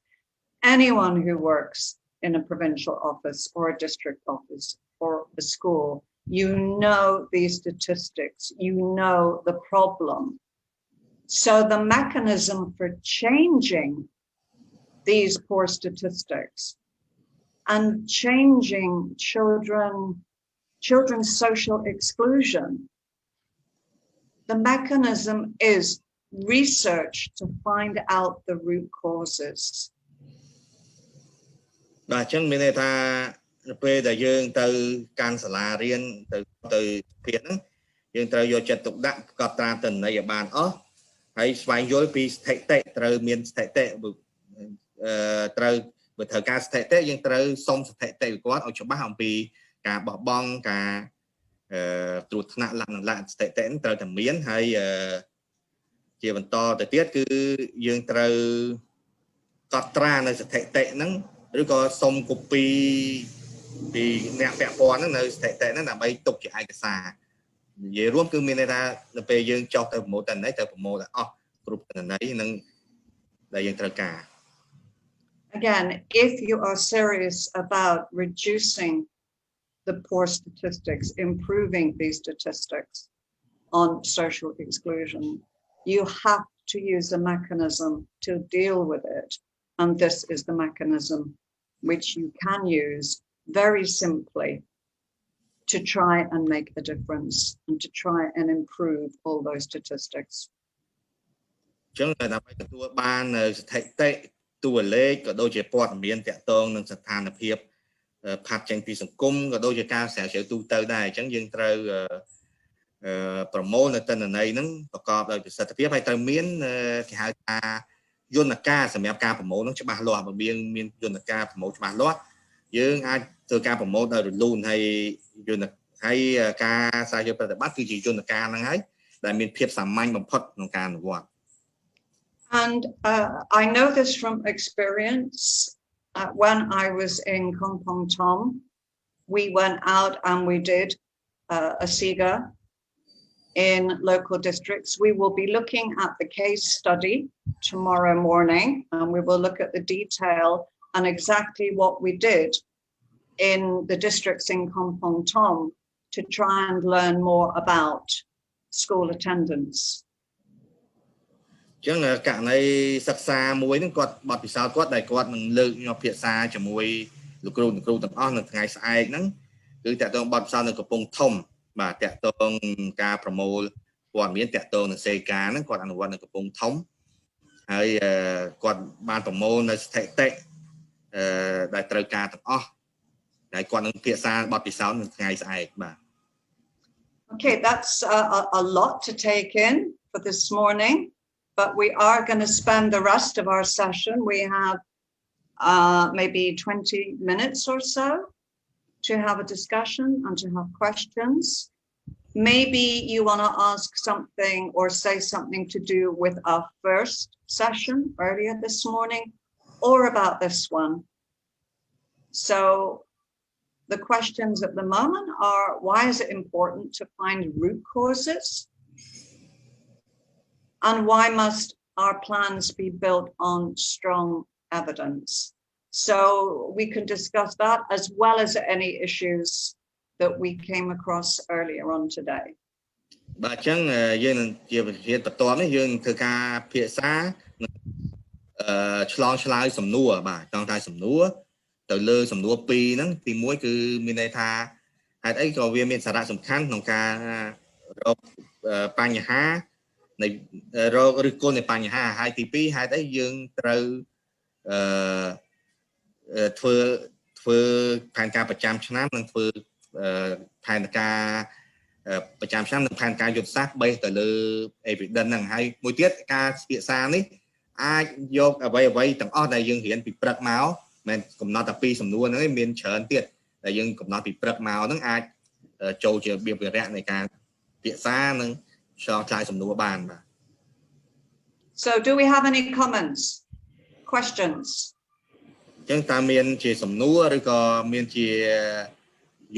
Anyone who works in a provincial office or a district office or a school, you know these statistics, you know the problem. So the mechanism for changing these poor statistics and changing children's social exclusion, the mechanism is research to find out the root causes. បាទអញ្ចឹងមានន័យថាពេលដែលយើងទៅកាន់សាលារៀនទៅភាគហ្នឹងយើងត្រូវយកចិត្តទុកដាក់កត់ត្រាទិន្នន័យឲ្យបានអស់ហើយស្វែងយល់ពីស្ថិតិត្រូវមានស្ថិតិត្រូវបើត្រូវការស្ថិតិយើងត្រូវសុំស្ថិតិពីគាត់ឲ្យច្បាស់អំពីការបោះបង់ការត្រួតថ្នាក់លក្ខណៈស្ថិតិហ្នឹងត្រូវតែមានហើយជាបន្តទៅទៀតគឺយើងត្រូវកត់ត្រានៅស្ថិតិហ្នឹងឬក៏សុំកូពីពីអ្នកពាក់ព័ន្ធហ្នឹងនៅស្ថិតិហ្នឹងដើម្បីទុកជាឯកសារនិយាយរួមគឺមានន័យថានៅពេលយើងចុះទៅប្រមូលទិន្នន័យទៅប្រមូលឲ្យអស់គ្រប់ទិន្នន័យនឹងដែលយើងត្រូវការ Again, if you are serious about reducing the poor statistics, improving these statistics on social exclusion, you have to use a mechanism to deal with it. And this is the mechanism which you can use very simply to try and make a difference and to try and improve all those statistics. ចឹងដើម្បីទទួលបានស្ថិតិតួលេខក៏ដូចជាព័ត៌មានតាក់ទងនឹងស្ថានភាពផាត់ចេញពីសង្គមក៏ដូចជាការស្រាវជ្រាវទូទៅដែរអញ្ចឹងយើងត្រូវប្រមូលនៅទិន្នន័យហ្នឹងប្រកបដោយប្រសិទ្ធភាពហើយត្រូវមានគេហៅថាយន្តការសម្រាប់ការប្រមូលហ្នឹងច្បាស់លាស់បើមានយន្តការប្រមូលច្បាស់លាស់យើងអាចធ្វើការប្រមូលដោយរលូនហើយ ហើយការសាជាប្រតិបត្តិគឺជាយន្តការហ្នឹងហើយដែលមានភាពសាមញ្ញបំផុតក្នុងការអនុវត្ត And I know this from experience. When I was in Kompong Tom, we went out and we did a SIGA in local districts. We will be looking at the case study tomorrow morning, and we will look at the detail and exactly what we did in the districts in Kompong Tom to try and learn more about school attendance. ចឹងករណីសិក្សាមួយហ្នឹងគាត់បទពិសោធន៍គាត់ដែលគាត់នឹងលើកយកភាសាជាមួយលោកគ្រូទាំងអស់នៅថ្ងៃស្អែកហ្នឹងគឺតាក់ទងបទពិសោធន៍នៅកំពង់ធំបាទតាក់ទងការប្រមូលព័ត៌មានតាក់ទងនឹងសេកាហ្នឹងគាត់អនុវត្តនៅកំពង់ធំហើយគាត់បានប្រមូលនៅស្ថិតិដែលត្រូវការទាំងអស់ហើយគាត់នឹងភាសាបទពិសោធន៍នៅថ្ងៃស្អែកបាទ Okay, that's a lot to take in for this morning. But we are going to spend the rest of our session. We have maybe 20 minutes or so to have a discussion and to have questions. Maybe you want to ask something or say something to do with our first session earlier this morning or about this one. So the questions at the moment are, why is it important to find root causes? And why must our plans be built on strong evidence? So we can discuss that as well as any issues that we came across earlier on today. បាទអញ្ចឹងយើងនឹងជាវិធានបន្ទាប់នេះយើងធ្វើការភាសាឆ្លងឆ្លើយសំណួរបាទចង់ថាសំណួរទៅលើសំណួរ2ហ្នឹងទី1គឺមានន័យថាហេតុអីក៏វាមានសារៈសំខាន់ក្នុងការរកបញ្ហានៃរកឬគល់នៃបញ្ហាហើយទី2ហេតុអីយើងត្រូវធ្វើផែនការប្រចាំឆ្នាំនិងធ្វើផែនការប្រចាំឆ្នាំនិងផែនការយុទ្ធសាស្ត្របេសទៅលើ evidence ហ្នឹងហើយមួយទៀតការពិភាក្សានេះអាចយកអ្វីទាំងអស់ដែលយើងរៀនពីព្រឹកមកមិនកំណត់តែពីសំណួរហ្នឹងឯងមានច្រើនទៀតដែលយើងកំណត់ពីព្រឹកមកហ្នឹងអាចចូលជារបៀបវិរៈនៃការពិភាក្សានិងឆ្លងឆ្លើយសំណួរបានបាទ So do we have any comments, questions? អញ្ចឹងតើមានជាសំណួរឬក៏មានជា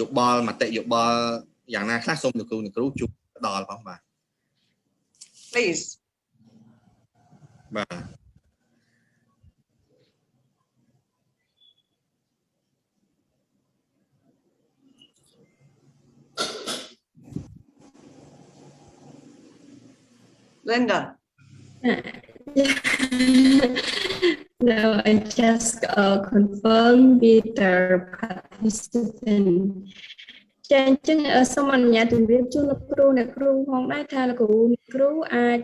យោបល់មតិយោបល់យ៉ាងណាខ្លះសូមលោកគ្រូជួយផ្ដល់ផងបាទ Please. បាទ Linda. No, I just confirm with the participant. ចាអញ្ចឹងសូមអនុញ្ញាតជម្រាបជូនលោកគ្រូអ្នកគ្រូផងដែរថាលោកគ្រូអាច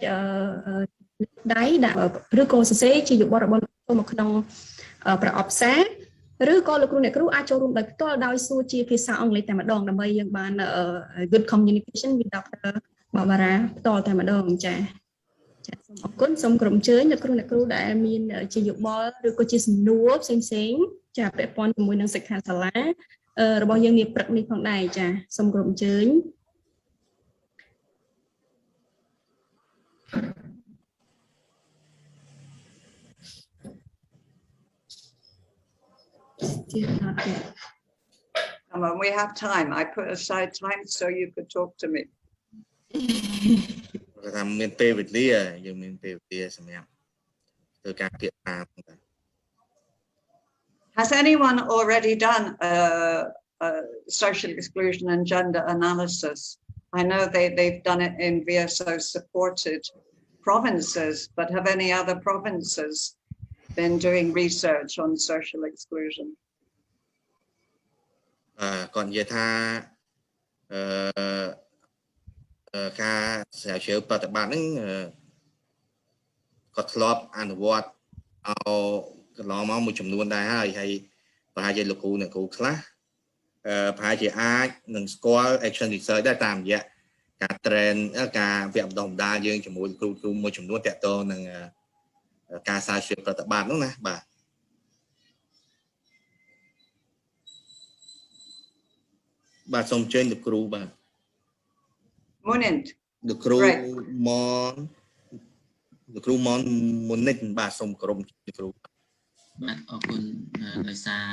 ដៃដាក់ឬក៏សរសេរជាយោបល់របស់លោកគ្រូមកក្នុងប្រអប់សារឬក៏លោកគ្រូអ្នកគ្រូអាចចូលរួមដោយផ្ទាល់ដោយសួរជាភាសាអង់គ្លេសតែម្ដងដើម្បីយើងបាន good communication with Dr. Barbara ផ្ទាល់តែម្ដងចាសូមអរគុណសូមក្រុមជើញលោកគ្រូអ្នកគ្រូដែលមានជាយោបល់ឬក៏ជាសំណួរផ្សេងចាពាក់ព័ន្ធជាមួយនឹងសិក្ខាសាលារបស់យើងនាព្រឹកនេះផងដែរចាសូមក្រុមជើញ Come on, we have time. I put aside time so you could talk to me. ថាមានពេលវេលាយើងមានពេលវេលាសម្រាប់ធ្វើការពិភាក្សា Has anyone already done a social exclusion and gender analysis? I know they've done it in VSO supported provinces, but have any other provinces been doing research on social exclusion? គាត់និយាយថាការស្រាវជ្រាវប្រតិបត្តិហ្នឹងគាត់ធ្លាប់អនុវត្តឲ្យកន្លងមកមួយចំនួនដែរហើយប្រហែលជាលោកគ្រូអ្នកគ្រូខ្លះប្រហែលជាអាចនឹងស្គាល់ action research ដែរតាមរយៈការ train ការវគ្គបណ្ដុះបណ្ដាលយើងជាមួយគ្រូមួយចំនួនតាក់ទងនឹងការស្រាវជ្រាវប្រតិបត្តិនោះណាបាទ ប បាទសូមជើញលោកគ្រូបាទ Munint. លោកគ្រូ Right. លោកគ្រូមនមុននេះបាទសូមគោរពលោកគ្រូ បាទអរគុណដោយសារ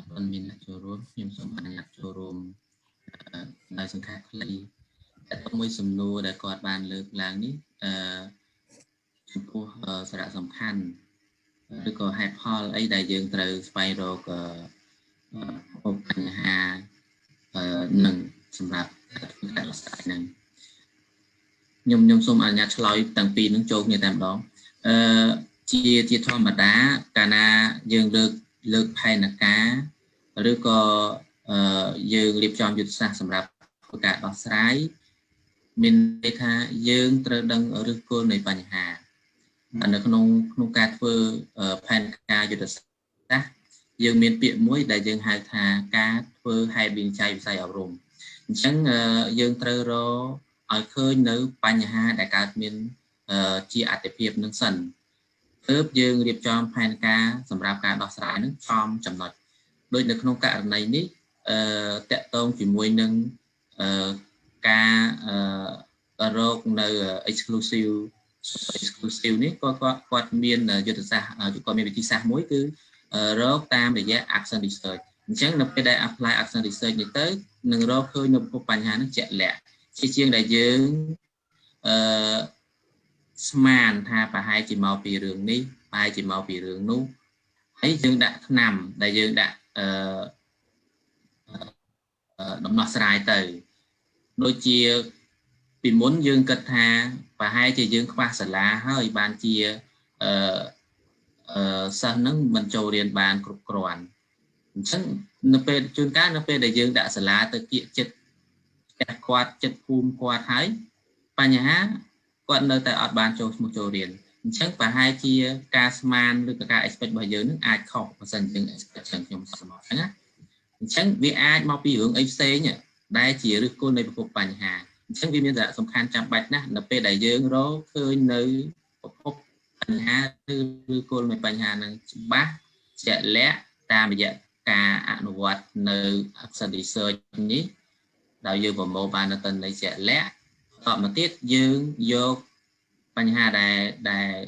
ព័ត៌មានចូលរួមខ្ញុំសូមអនុញ្ញាតចូលរួមដោយសង្ខេបខ្លីតែមួយសំណួរដែលគាត់បានលើកឡើងនេះចំពោះសារៈសំខាន់ឬក៏ហេតុផលអីដែលយើងត្រូវស្វែងរកបញ្ហានឹងសម្រាប់ធ្វើការដោះស្រាយនឹងខ្ញុំសូមអនុញ្ញាតឆ្លើយទាំងពីរនឹងចូលគ្នាតែម្ដងជាធម្មតាកាលណាយើងលើកផែនការឬក៏យើងរៀបចំយុទ្ធសាស្ត្រសម្រាប់ធ្វើការដោះស្រាយមានន័យថាយើងត្រូវដឹងឫសគល់នៃបញ្ហានៅក្នុងការធ្វើផែនការយុទ្ធសាស្ត្រយើងមានពាក្យមួយដែលយើងហៅថាការធ្វើហេតុវិនិច្ឆ័យវិស័យអប់រំអញ្ចឹងយើងត្រូវរកឲ្យឃើញនៅបញ្ហាដែលកើតមានជាអតិភិបនឹងសិនទើបយើងរៀបចំផែនការសម្រាប់ការដោះស្រាយនឹងចំចំណុចដូចនៅក្នុងករណីនេះតកតងជាមួយនឹងការរកនៅ exclusive នេះគាត់មានយុទ្ធសាស្ត្រគាត់មានវិធីសាស្ត្រមួយគឺរកតាមរយៈ action research អញ្ចឹងនៅពេលដែល apply action research នេះទៅនឹងរកឃើញនៅប្រភពបញ្ហានឹងជាក់លាក់ជាងដែលយើងស្មានថាប្រហែលជាមកពីរឿងនេះប្រហែលជាមកពីរឿងនោះហើយយើងដាក់ថ្នាំដែលយើងដាក់ដំណោះស្រាយទៅដូចជាពីមុនយើងគិតថាប្រហែលជាយើងខ្វះសាលាហើយបានជាសិស្សនឹងមិនចូលរៀនបានគ្រប់គ្រាន់អញ្ចឹងនៅពេលជួនកាលនៅពេលដែលយើងដាក់សាលាទៅគៀកចិត្តផ្ទះគាត់ចិត្តភូមិគាត់ហើយបញ្ហាគាត់នៅតែអត់បានចូលឈ្មោះចូលរៀនអញ្ចឹងប្រហែលជាការស្មានឬក៏ការ expect របស់យើងនឹងអាចខុសបើសិនជា expect ខ្ញុំស្មោះហ្នឹងណាអញ្ចឹងវាអាចមកពីរឿងអីផ្សេងដែលជាឫសគល់នៃប្រភពបញ្ហាអញ្ចឹងវាមានសារៈសំខាន់ចាំបាច់ណាស់នៅពេលដែលយើងរកឃើញនៅប្រភពបញ្ហាឬគល់នៃបញ្ហានឹងច្បាស់ជាក់លាក់តាមរយៈការអនុវត្តនៅ action research នេះដោយយើងប្រមូលបាននៅទិន្នន័យជាក់លាក់តបមកទៀតយើងយកបញ្ហា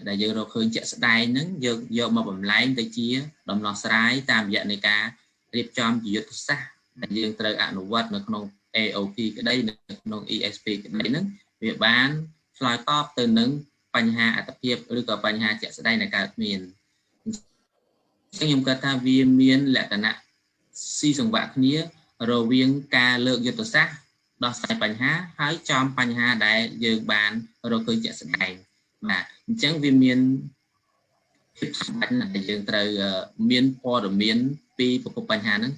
ដែលយើងរកឃើញជាក់ស្ដែងហ្នឹងយកមកបំលែងទៅជាដំណោះស្រាយតាមរយៈនៃការរៀបចំយុទ្ធសាស្ត្រដែលយើងត្រូវអនុវត្តនៅក្នុង AOP ក្តីនៅក្នុង ESP ក្តីហ្នឹងវាបានឆ្លើយតបទៅនឹងបញ្ហាអត្តភាពឬក៏បញ្ហាជាក់ស្ដែងដែលកើតមានអញ្ចឹងខ្ញុំគិតថាវាមានលក្ខណៈស៊ីសង្វាក់គ្នារវាងការលើកយុទ្ធសាស្ត្រដោះស្រាយបញ្ហាហើយចំបញ្ហាដែលយើងបានរកឃើញជាក់ស្ដែងបាទអញ្ចឹងវាមានភាពស្បាច់ណាស់ដែលយើងត្រូវមានព័ត៌មានពីប្រភពបញ្ហាហ្នឹង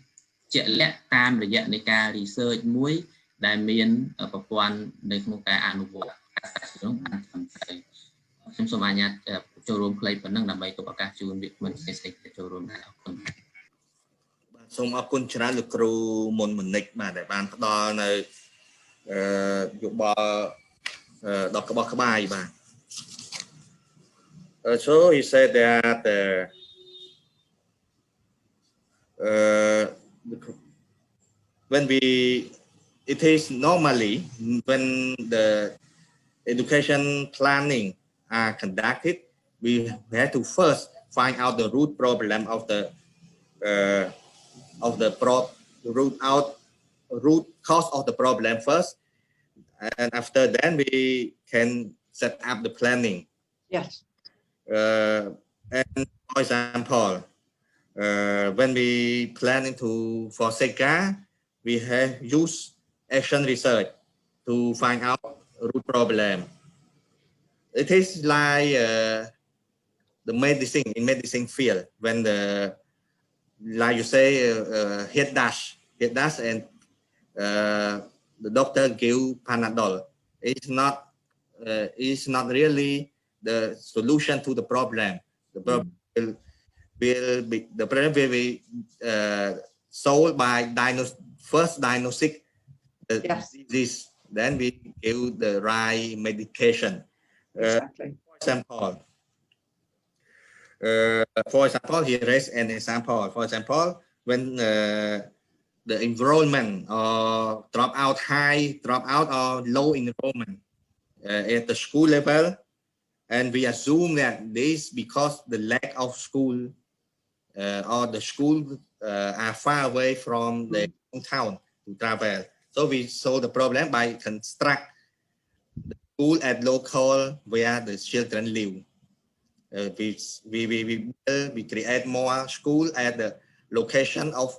ជាក់លាក់តាមរយៈនៃការ research មួយដែលមានប្រព័ន្ធនៅក្នុងការអនុវត្តក្នុងបានត្រឹមត្រូវខ្ញុំសូមអនុញ្ញាតចូលរួមខ្លីប៉ុណ្ណឹងដើម្បីទុកឱកាសជូនវាគ្មិនផ្សេងៗចូលរួមដែរអរគុណបាទសូមអរគុណច្រើនលោកគ្រូមុនមនិចបាទដែលបានផ្ដល់នៅយោបល់ដល់ក្បោះក្បាយបាទ So he said that when it is normally when the education planning are conducted, we have to first find out the root problem of the root cause of the problem first, and after then we can set up the planning. Yes. And for example, when we planning for SECA, we have used action research to find out root problem. It is like the medicine field when like you say head dash and the doctor give Panadol. It's not really the solution to the problem. The problem will be solved by first diagnostic the disease, then we give the right medication. Exactly. For example, he raised an example. For example, when the enrollment or drop out or low enrollment at the school level, and we assume that this because the lack of school or the school are far away from the town to travel. So we solve the problem by construct the school at local where the children live. We create more school at the location of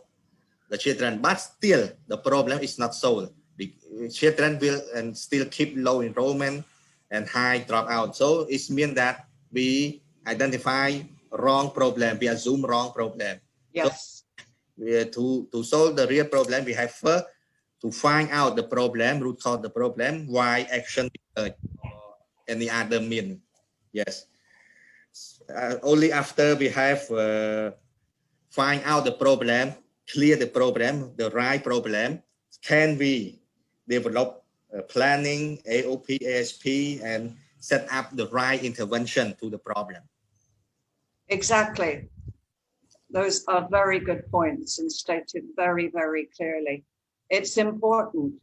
the children, but still the problem is not solved. The children will and still keep low enrollment and high dropout. So it means that we identify wrong problem, we assume wrong problem. Yes. So to solve the real problem, we have first to find out the problem, root cause the problem, why action or any other mean. Yes. Only after we have find out the problem, clear the problem, the right problem, can we develop planning, AOP, ASP, and set up the right intervention to the problem. Exactly. Those are very good points and stated very, very clearly. It's important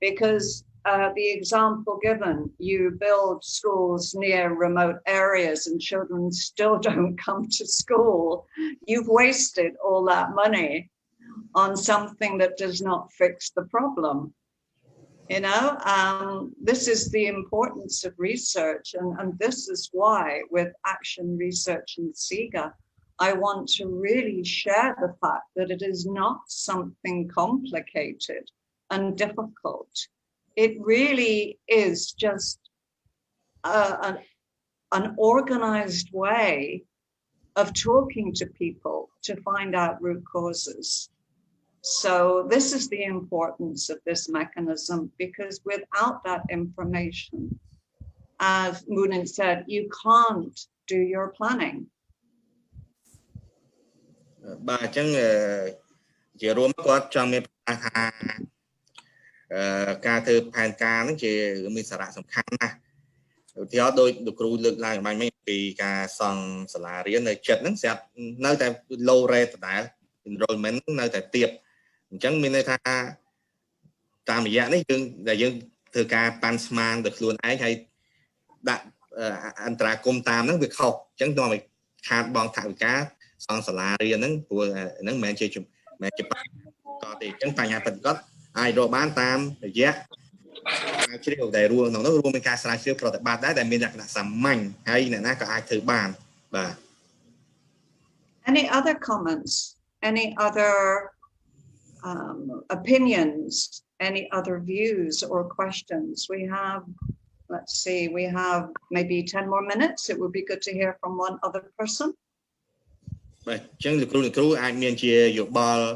because the example given, you build schools near remote areas and children still don't come to school. You've wasted all that money on something that does not fix the problem. You know, this is the importance of research, and this is why with Action Research and SIGA, I want to really share the fact that it is not something complicated and difficult. It really is just an organized way of talking to people to find out root causes. So this is the importance of this mechanism, because without that information, as Moonin said, you can't do your planning. បាទអញ្ចឹងជារួមគាត់ចង់មានប្រសាសន៍ថាការធ្វើផែនការហ្នឹងជាមានសារៈសំខាន់ណាស់ឧទាហរណ៍ដោយលោកគ្រូលើកឡើងបាញ់មិញពីការសង់សាលារៀននៅចិត្តហ្នឹងស្រាប់នៅតែ low rate ដដែល enrollment នៅតែទាបអញ្ចឹងមានន័យថាតាមរយៈនេះយើងធ្វើការប៉ាន់ស្មានដល់ខ្លួនឯងហើយដាក់អន្តរាគមតាមហ្នឹងវាខុសអញ្ចឹងនាំឲ្យខាតបង់ថវិកាសង់សាលារៀនហ្នឹងព្រោះហ្នឹងមិនមែនជាក៏ទេអញ្ចឹងបញ្ហាពិតប្រាកដអាចរកបានតាមរយៈការជ្រាវដែលរួមក្នុងនោះរួមមានការស្រាវជ្រាវប្រតិបត្តិដែរដែលមានលក្ខណៈសាមញ្ញហើយអ្នកណាក៏អាចធ្វើបានបាទ Any other comments, any other opinions, any other views or questions? We have, let's see, we have maybe 10 more minutes. It would be good to hear from one other person. បាទអញ្ចឹងលោកគ្រូអាចមានជាយោបល់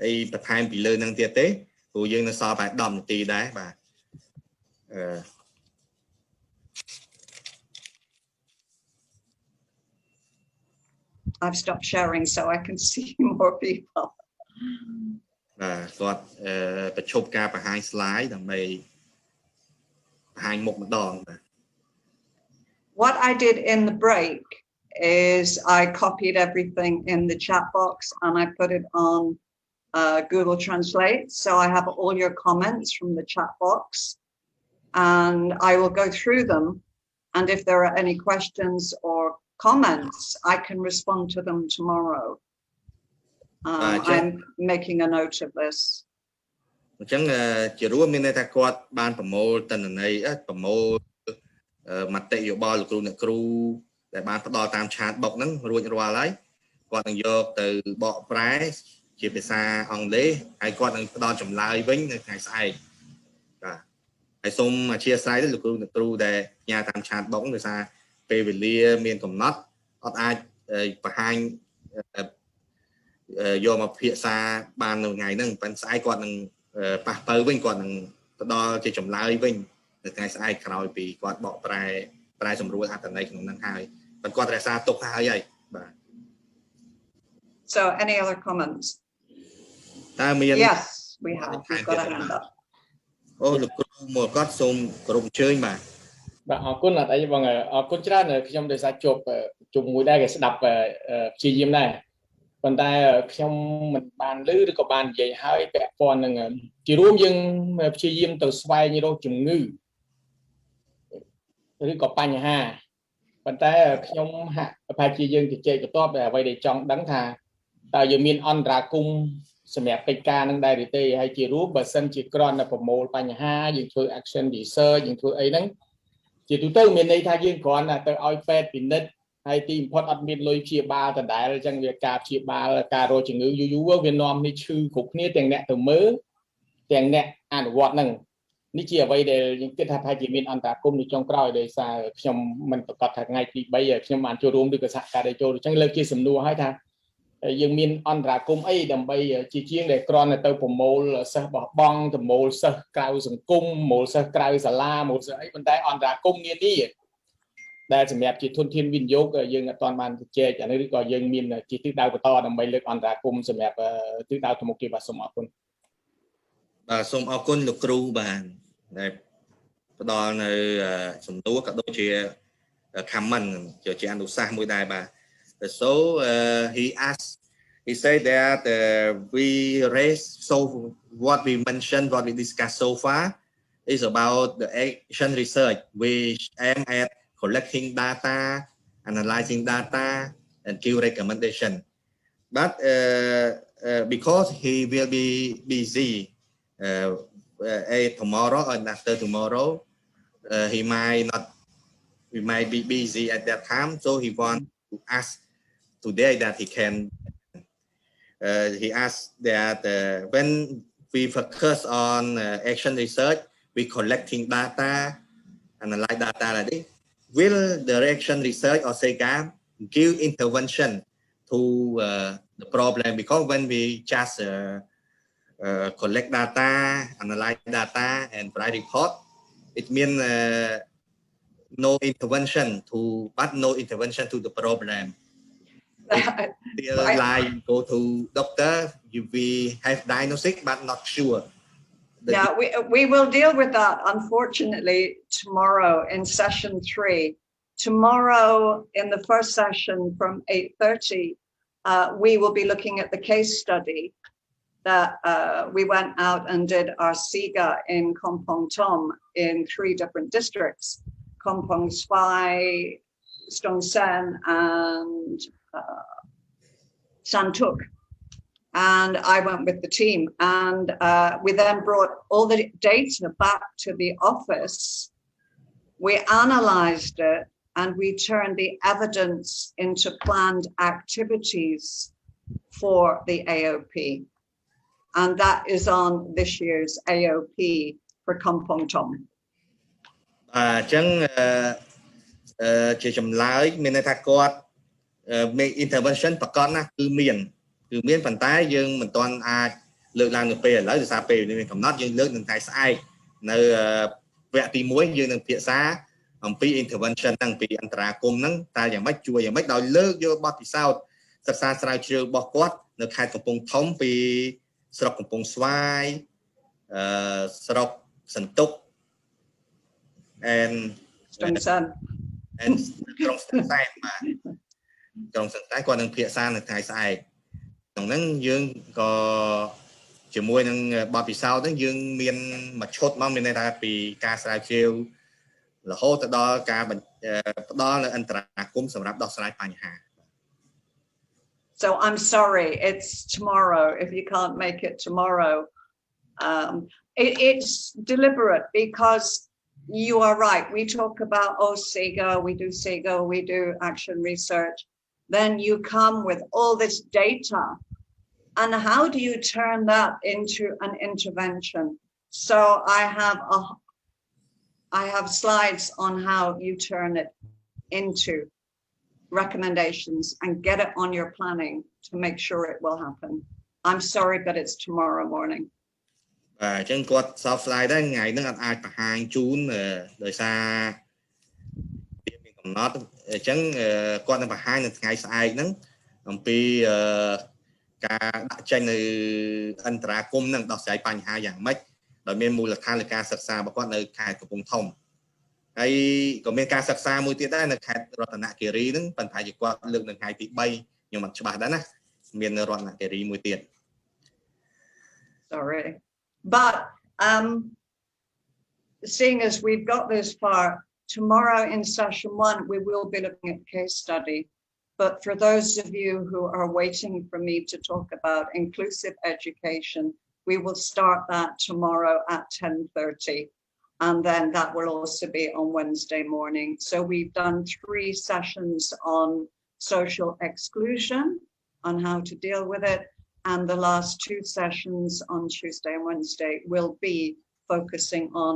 អីបន្ថែមពីលើនឹងទៀតទេព្រោះយើងនៅសល់តែ10នាទីដែរបាទ I've stopped sharing so I can see more people. បាទគាត់បញ្ឈប់ការបង្ហាញ slide ដើម្បីបង្ហាញមុខម្ដងបាទ What I did in the break is I copied everything in the chat box and I put it on Google Translate. So I have all your comments from the chat box and I will go through them. And if there are any questions or comments, I can respond to them tomorrow. I'm making a note of this. អញ្ចឹងជារួមមានន័យថាគាត់បានប្រមូលទិន្នន័យប្រមូលមតិយោបល់លោកគ្រូអ្នកគ្រូដែលបានផ្ដល់តាមឆាតបុកហ្នឹងរួចរាល់ហើយគាត់នឹងយកទៅបកប្រែជាភាសាអង់គ្លេសហើយគាត់នឹងផ្ដល់ចម្លើយវិញនៅថ្ងៃស្អែកបាទហើយសូមអធិស្ឋានទៅលោកគ្រូអ្នកគ្រូដែលផ្ញើតាមឆាតបុកដោយសារពេលវេលាមានកំណត់អត់អាចបង្ហាញយកមកភាសាបាននៅថ្ងៃហ្នឹងប៉ុន្តែស្អែកគាត់នឹងប៉ះពៅវិញគាត់នឹងផ្ដល់ជាចម្លើយវិញនៅថ្ងៃស្អែកក្រោយពីគាត់បកប្រែសម្រួលអត្ថន័យក្នុងហ្នឹងហើយប៉ុន្តែគាត់រក្សាទុកហើយបាទ So any other comments? តើមាន Yes, we have. We've got a hand up. អូលោកគ្រូមកគាត់សូមគោរពអញ្ជើញបាទ បាទអរគុណអត់អីបងអរគុណច្រើនខ្ញុំដោយសារជួបជុំមួយដែរគេស្ដាប់ព្យាយាមដែរ ប៉ុន្តែខ្ញុំមិនបានឮឬក៏បាននិយាយហើយពាក់ព័ន្ធនឹងជារួមយើងព្យាយាមទៅស្វែងរកជំងឺឬក៏បញ្ហាប៉ុន្តែខ្ញុំហាក់ប្រហែលជាយើងជជែកបន្ទាប់តែអ្វីដែលចង់ដឹងថាតើយើងមានអន្តរាគមន៍សម្រាប់កិច្ចការនឹងដែរទេហើយជារួមបើសិនជាគ្រាន់តែប្រមូលបញ្ហាយើងធ្វើ action research យើងធ្វើអីហ្នឹងជាទូទៅមានន័យថាយើងគ្រាន់តែទៅឲ្យពេទ្យពិនិត្យហើយទីបំផុតអត់មានលុយព្យាបាលដដែលអញ្ចឹងវាការព្យាបាលការរកជំងឺយូរវានាំនេះឈឺគ្រប់គ្នាទាំងអ្នកទៅមើលទាំងអ្នកអនុវត្តហ្នឹងនេះជាអ្វីដែលយើងគិតថាប្រហែលជាមានអន្តរាគមន៍នៅចុងក្រោយដោយសារខ្ញុំមិនប្រកាសថាថ្ងៃទី3ខ្ញុំបានចូលរួមឬក៏សហការដែលចូលអញ្ចឹងលើកជាសំណួរឲ្យថាយើងមានអន្តរាគមន៍អីដើម្បីជាជាងដែលគ្រាន់តែទៅប្រមូលសិស្សបោះបង់ប្រមូលសិស្សក្រៅសង្គមប្រមូលសិស្សក្រៅសាលាប្រមូលសិស្សអីប៉ុន្តែអន្តរាគមន៍នានាដែលសម្រាប់ជាធនធានវិនិយោគយើងអត់ទាន់បានជជែកអានេះឬក៏យើងមានជាទិសដៅបន្តដើម្បីលើកអន្តរាគមន៍សម្រាប់ទិសដៅទៅមុខទៀតបាទសូមអរគុណបាទសូមអរគុណលោកគ្រូបាទដែលផ្ដល់នៅសំណួរក៏ដូចជា comment ជាអនុសាសន៍មួយដែរបាទ so he said that we raised so what we mentioned what we discussed so far is about the action research which aim at collecting data analyzing data and give recommendation but because he will be busy tomorrow and after tomorrow he might be busy at that time so he wants to ask today that he asked that when we focus on action research we collecting data analyze data like this will the action research or SEGA give intervention to the problem because when we just collect data, analyze data, and write report, it means no intervention to the problem. Like go to doctor, we have diagnosis but not sure. Yeah, we will deal with that unfortunately tomorrow in session 3. Tomorrow in the first session from 8:30, we will be looking at the case study that we went out and did our SIGA in Kompong Tom in 3 different districts, Kompong Svai, Stone Sen, and Santuk. And I went with the team and we then brought all the data back to the office. We analyzed it and we turned the evidence into planned activities for the AOP. And that is on this year's AOP for Kompong Tom. អញ្ចឹងជាចម្លើយមានន័យថាគាត់ make intervention ប្រកបណាស់គឺមានប៉ុន្តែយើងមិនទាន់អាចលើកឡើងនៅពេលឥឡូវដោយសារពេលនេះមានកំណត់យើងលើកនៅថ្ងៃស្អែកនៅវគ្គទី1យើងនឹងពិភាក្សាអំពី intervention ហ្នឹងពីអន្តរាគមន៍ហ្នឹងតើយ៉ាងម៉េចជួយយ៉ាងម៉េចដោយលើកយកបទពិសោធន៍សិក្សាស្រាវជ្រាវរបស់គាត់នៅខេត្តកំពង់ធំពីស្រុកកំពង់ស្វាយស្រុកសន្ទុក and ក្រុងស្ទឹងតែនបាទក្រុងស្ទឹងតែនគាត់នឹងពិភាក្សានៅថ្ងៃស្អែកក្នុងហ្នឹងយើងក៏ជាមួយនឹងបទពិសោធន៍ហ្នឹងយើងមានមួយឈុតមកមានន័យថាពីការស្រាវជ្រាវរហូតទៅដល់ការផ្ដល់នៅអន្តរាគមន៍សម្រាប់ដោះស្រាយបញ្ហា So I'm sorry, it's tomorrow. If you can't make it tomorrow, it's deliberate because you are right. We talk about SEGA, we do action research. Then you come with all this data. And how do you turn that into an intervention? So I have slides on how you turn it into recommendations and get it on your planning to make sure it will happen. I'm sorry, but it's tomorrow morning. បាទអញ្ចឹងគាត់សោកស្ដាយដែរថ្ងៃហ្នឹងអាចបង្ហាញជូនដោយសារមានកំណត់អញ្ចឹងគាត់នឹងបង្ហាញនៅថ្ងៃស្អែកហ្នឹងអំពីការដាក់ចេញនៅអន្តរាគមន៍ហ្នឹងដោះស្រាយបញ្ហាយ៉ាងម៉េចដោយមានមូលដ្ឋាននៃការសិក្សារបស់គាត់នៅខេត្តកំពង់ធំហើយក៏មានការសិក្សាមួយទៀតដែរនៅខេត្តរតនគិរីហ្នឹងប៉ុន្តែជាគាត់លើកនៅថ្ងៃទី3ខ្ញុំមិនច្បាស់ដែរណា មានរតនគិរីមួយទៀត Sorry, but seeing as we've got this far, tomorrow in session 1 we will be looking at case study. But for those of you who are waiting for me to talk about inclusive education, we will start that tomorrow at 10:30. And then that will also be on Wednesday morning. So we've done 3 sessions on social exclusion, on how to deal with it. And the last 2 sessions on Tuesday and Wednesday will be focusing on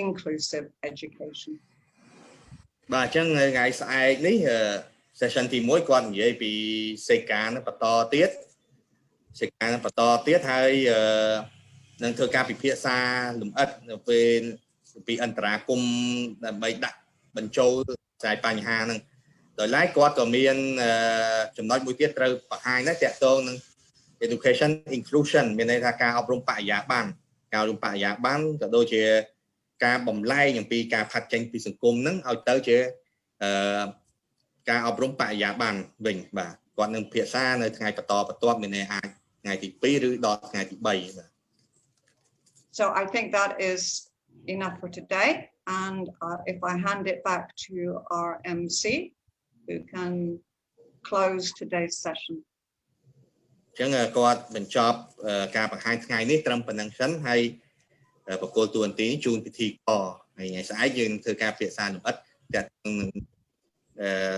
inclusive education. បាទអញ្ចឹងថ្ងៃស្អែកនេះ session ទី 1 គាត់និយាយពីសេការបន្តទៀតហើយនឹងធ្វើការពិភាក្សាលម្អិតនៅពេលពីអន្តរាគមន៍ដើម្បីដាក់បញ្ចូលខ្សែបញ្ហាហ្នឹងដោយឡែកគាត់ក៏មានចំណុចមួយទៀតត្រូវបង្ហាញដែរទាក់ទងនឹង education inclusion មានន័យថាការអប់រំបរិយាបន្នការអប់រំបរិយាបន្នក៏ដូចជាការបំលែងអំពីការផាត់ចេញពីសង្គមហ្នឹងឲ្យទៅជាការអប់រំបរិយាបន្នវិញបាទគាត់នឹងពិភាក្សានៅថ្ងៃបន្តបន្ទាប់មានន័យអាចថ្ងៃទី 2 ឬដល់ថ្ងៃទី 3 បាទ So I think that is enough for today, and if I hand it back to our MC who can close today's session. អញ្ចឹងគាត់បញ្ចប់ការបង្ហាញថ្ងៃនេះត្រឹមប៉ុណ្្នឹងសិនហើយបកគោលតួនាទីជូនពិធីកហើយថ្ងៃស្អែកយើងធ្វើការពិភាក្សាលម្អិតទាក់ទងនឹង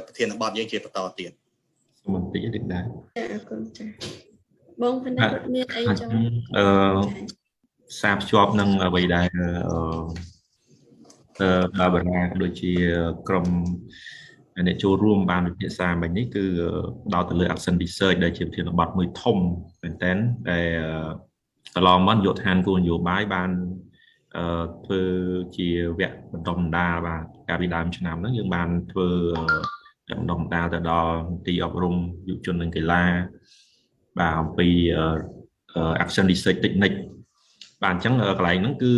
ប្រធានបទយើងជាបន្តទៀតសូមបន្តិចទៀតដែរអរគុណចា៎បងផ្នែកមានអីចង់សារភ្ជាប់នឹងអ្វីដែលបាបារាដូចជាក្រុមអ្នកចូលរួមបានវិភាសាមិញនេះគឺដោតទៅលើ action research ដែលជាប្រធានបទមួយធំមែនតើដែលកន្លងមកយុទ្ធឋានគោលនយោបាយបានធ្វើជាវគ្គបណ្ដុះបណ្ដាលបាទកាលពីដើមឆ្នាំហ្នឹងយើងបានធ្វើបណ្ដុះបណ្ដាលទៅដល់មន្ទីរអប់រំយុវជននិងកីឡាបាទអំពី action research តិចនិចបាទអញ្ចឹងកន្លែងហ្នឹងគឺ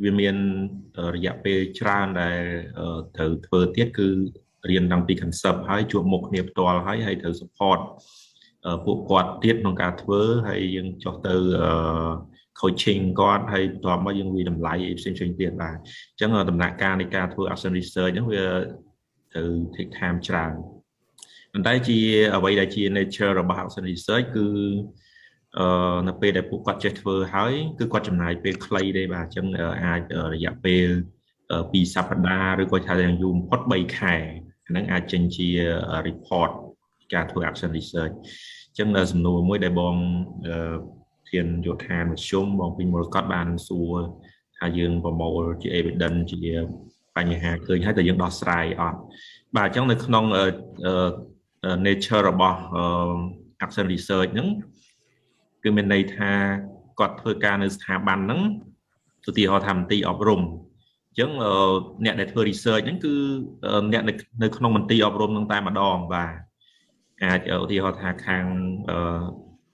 វាមានរយៈពេលច្រើនដែលត្រូវធ្វើទៀតគឺរៀនតាំងពី concept ហើយជួបមុខគ្នាផ្ទាល់ហើយត្រូវ support ពួកគាត់ទៀតក្នុងការធ្វើហើយយើងចុះទៅ coaching គាត់ហើយបន្ទាប់មកយើងវាតម្លៃផ្សេងៗទៀតបាទអញ្ចឹងដំណាក់កាលនៃការធ្វើ action research ហ្នឹងវាត្រូវ take time ច្រើនប៉ុន្តែជាអ្វីដែលជា nature របស់ action research គឺនៅពេលដែលពួកគាត់ចេះធ្វើហើយគឺគាត់ចំណាយពេលខ្លីទេបាទអញ្ចឹងអាចរយៈពេល2សប្តាហ៍ឬក៏ថាយ៉ាងយូរបំផុត3ខែហ្នឹងអាចចេញជា report ការធ្វើ action research អញ្ចឹងសំណួរមួយដែលបងធានយោធាមជ្ឈុំបងពីមរកតបានសួរថាយើងប្រមូលជា evidence ជាបញ្ហាឃើញហើយតែយើងដោះស្រាយអត់បាទអញ្ចឹងនៅក្នុង nature របស់ action research ហ្នឹងគឺមានន័យថាគាត់ធ្វើការនៅស្ថាប័នហ្នឹងឧទាហរណ៍ថាមន្ទីរអប់រំអញ្ចឹងអ្នកដែលធ្វើ research ហ្នឹងគឺអ្នកនៅក្នុងមន្ទីរអប់រំហ្នឹងតែម្ដងបាទអាចឧទាហរណ៍ថាខាង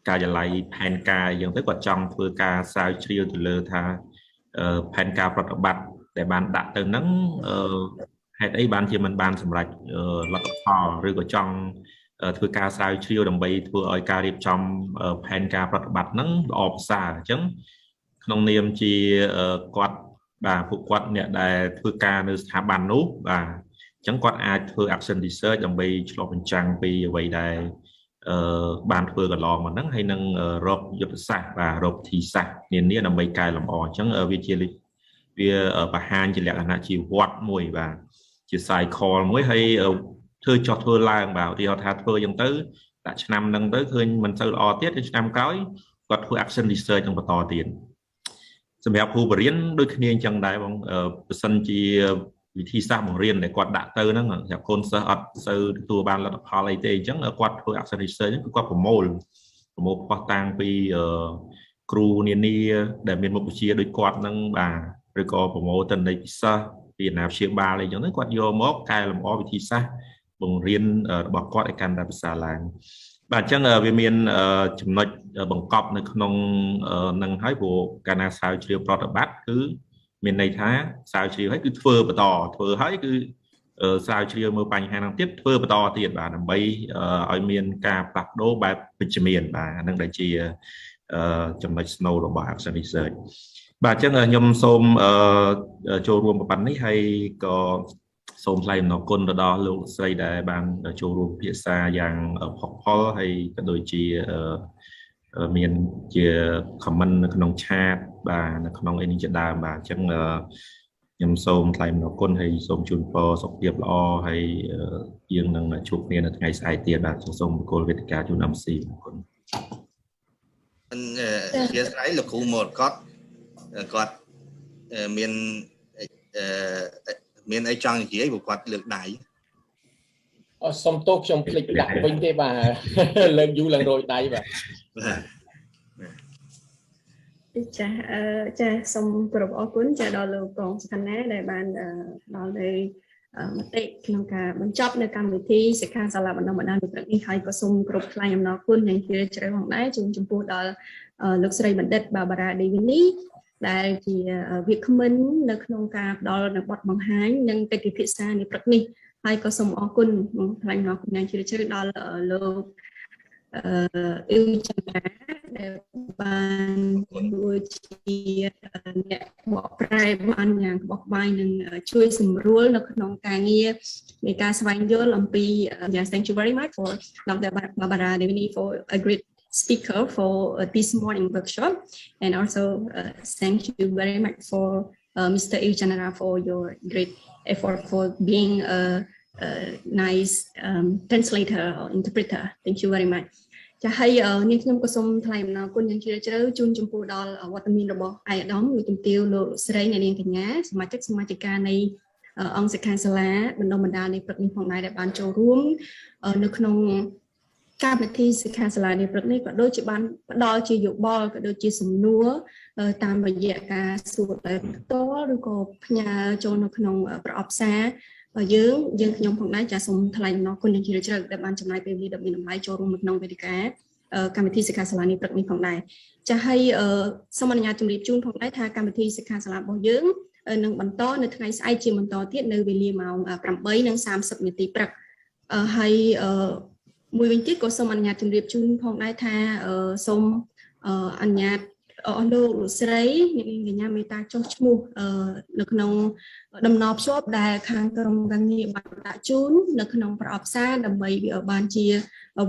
ការិយាល័យផែនការអញ្ចឹងទៅគាត់ចង់ធ្វើការស្រាវជ្រាវទៅលើថាផែនការប្រតិបត្តិដែលបានដាក់ទៅហ្នឹងហេតុអីបានជាមិនបានសម្រេចលទ្ធផលឬក៏ចង់ធ្វើការស្រាវជ្រាវដើម្បីធ្វើឲ្យការរៀបចំផែនការប្រតិបត្តិហ្នឹងល្អប្រសើរអញ្ចឹងក្នុងនាមជាគាត់បាទពួកគាត់អ្នកដែលធ្វើការនៅស្ថាប័ននោះបាទអញ្ចឹងគាត់អាចធ្វើ action research ដើម្បីឆ្លុះបញ្ចាំងពីអ្វីដែលបានធ្វើកន្លងមកហ្នឹងហើយនឹងរកយុទ្ធសាស្ត្របាទរកវិធីសាស្ត្រនានាដើម្បីកែលម្អអញ្ចឹងវាបង្ហាញជាលក្ខណៈជាវត្តមួយបាទជា cycle មួយហើយធ្វើចោះធ្វើឡើងបាទឧទាហរណ៍ថាធ្វើអញ្ចឹងទៅដាក់ឆ្នាំហ្នឹងទៅឃើញមិនសូវល្អទៀតទៅឆ្នាំក្រោយគាត់ធ្វើ action research នឹងបន្តទៀតសម្រាប់គ្រូបរិញ្ញាដូចគ្នាអញ្ចឹងដែរបងបើសិនជាវិធីសាស្ត្របង្រៀនដែលគាត់ដាក់ទៅហ្នឹងសម្រាប់កូនសិស្សអត់សូវទទួលបានលទ្ធផលអីទេអញ្ចឹងគាត់ធ្វើ action research ហ្នឹងគឺគាត់ប្រមូលផ្ោះតាំងពីគ្រូនានាដែលមានមុខវិជ្ជាដូចគាត់ហ្នឹងបាទឬក៏ប្រមូលទិន្នន័យពិសេសពីអាណាព្យាបាលអីចឹងទៅគាត់យកមកកែលម្អវិធីសាស្ត្របង្រៀនរបស់គាត់ឲ្យកាន់តែប្រសើរឡើងបាទអញ្ចឹងវាមានចំណុចបង្កប់នៅក្នុងនឹងហើយព្រោះកាលណាស្រាវជ្រាវប្រតិបត្តិគឺមានន័យថាស្រាវជ្រាវហើយគឺធ្វើបន្តធ្វើហើយគឺ ស្រាវជ្រាវមើលបញ្ហាហ្នឹងទៀតធ្វើបន្តទៀតបាទដើម្បីឲ្យមានការផ្លាស់ប្ដូរបែបវិជ្ជមានបាទហ្នឹងដែលជាចំណុចស្នូលរបស់ Action Research បាទអញ្ចឹងខ្ញុំសូមចូលរួមប៉ុណ្ណេះហើយក៏សូមថ្លែងអំណរគុណទៅដល់លោកស្រីដែលបានចូលរួមពិភាក្សាយ៉ាងផុសផុលហើយក៏ដូចជាមានជា comment នៅក្នុង chat បាទនៅក្នុងអីនេះជាដើមបាទអញ្ចឹងខ្ញុំសូមថ្លែងអំណរគុណហើយសូមជូនពរសុខភាពល្អហើយយើងនឹងជួបគ្នានៅថ្ងៃស្អែកទៀតបាទសូមបកគោលវេទិកាជូន MC អរគុណជាស្អែកលោកគ្រូមកគាត់មានអីចង់និយាយព្រោះគាត់លើកដៃសុំទោសខ្ញុំភ្លេចដាក់វិញទេបាទលើកយូរឡើងរយដៃបាទចាសូមគោរពអរគុណចាដល់លោកកងសខណាដែលបានដល់នៅមតិក្នុងការបញ្ចប់នៅកម្មវិធីសិក្ខាសាលាបណ្ដុះបណ្ដាលនៅព្រឹកនេះហើយក៏សូមគោរពថ្លែងអំណរគុណយ៉ាងជ្រាលជ្រៅផងដែរជូនចំពោះដល់លោកស្រីបណ្ឌិតបាបារ៉ាដេវីនីដែលជាវាគ្មិននៅក្នុងការផ្ដល់នៅបទបង្ហាញនិងកិច្ចពិភាក្សានៅព្រឹកនេះហើយក៏សូមអរគុណថ្លែងអំណរគុណយ៉ាងជ្រាលជ្រៅដល់លោកអ៊ីវចន្ទរាដែលបានជួយជាអ្នកបកប្រែបានយ៉ាងក្បោះក្បាយនិងជួយសម្រួលនៅក្នុងការងារនៃការស្វែងយល់អំពី Thank you very much for Dr. Barbara Devini for a great speaker for this morning workshop and also thank you very much for Mr. Ilchandra for your great effort for being a nice translator or interpreter. Thank you very much. ចាហើយនាងខ្ញុំក៏សូមថ្លែងអំណរគុណយ៉ាងជ្រាលជ្រៅជូនចំពោះដល់វត្តមានរបស់ឯកឧត្តមលោកជំទាវលោកស្រីអ្នកនាងកញ្ញាសមាជិកសមាជិកានៃអង្គសិក្ខាសាលាបណ្ដុះបណ្ដាលនៃព្រឹកនេះផងដែរដែលបានចូលរួមនៅក្នុងកម្មវិធីសិក្ខាសាលានៃព្រឹកនេះក៏ដូចជាបានផ្ដល់ជាយោបល់ក៏ដូចជាសំណួរតាមរយៈការសួរដោយផ្ទាល់ឬក៏ផ្ញើចូលនៅក្នុងប្រអប់សារយើងខ្ញុំផងដែរចាសូមថ្លែងអំណរគុណយ៉ាងជ្រាលជ្រៅដែលបានចំណាយពេលវេលាដ៏មានតម្លៃចូលរួមក្នុងវេទិកាកម្មវិធីសិក្ខាសាលានេះព្រឹកនេះផងដែរចាហើយសូមអនុញ្ញាតជម្រាបជូនផងដែរថាកម្មវិធីសិក្ខាសាលារបស់យើងនឹងបន្តនៅថ្ងៃស្អែកជាបន្តទៀតនៅវេលាម៉ោង 8:30 នាទីព្រឹកហើយមួយវិញទៀតក៏សូមអនុញ្ញាតជម្រាបជូនផងដែរថាសូមអនុញ្ញាតអស់លោកស្រីអ្នកនាងកញ្ញាមេត្តាចុះឈ្មោះនៅក្នុងដំណរភ្ជាប់ដែលខាងក្រុមការងារបានដាក់ជូននៅក្នុងប្រអប់សារដើម្បីបានជា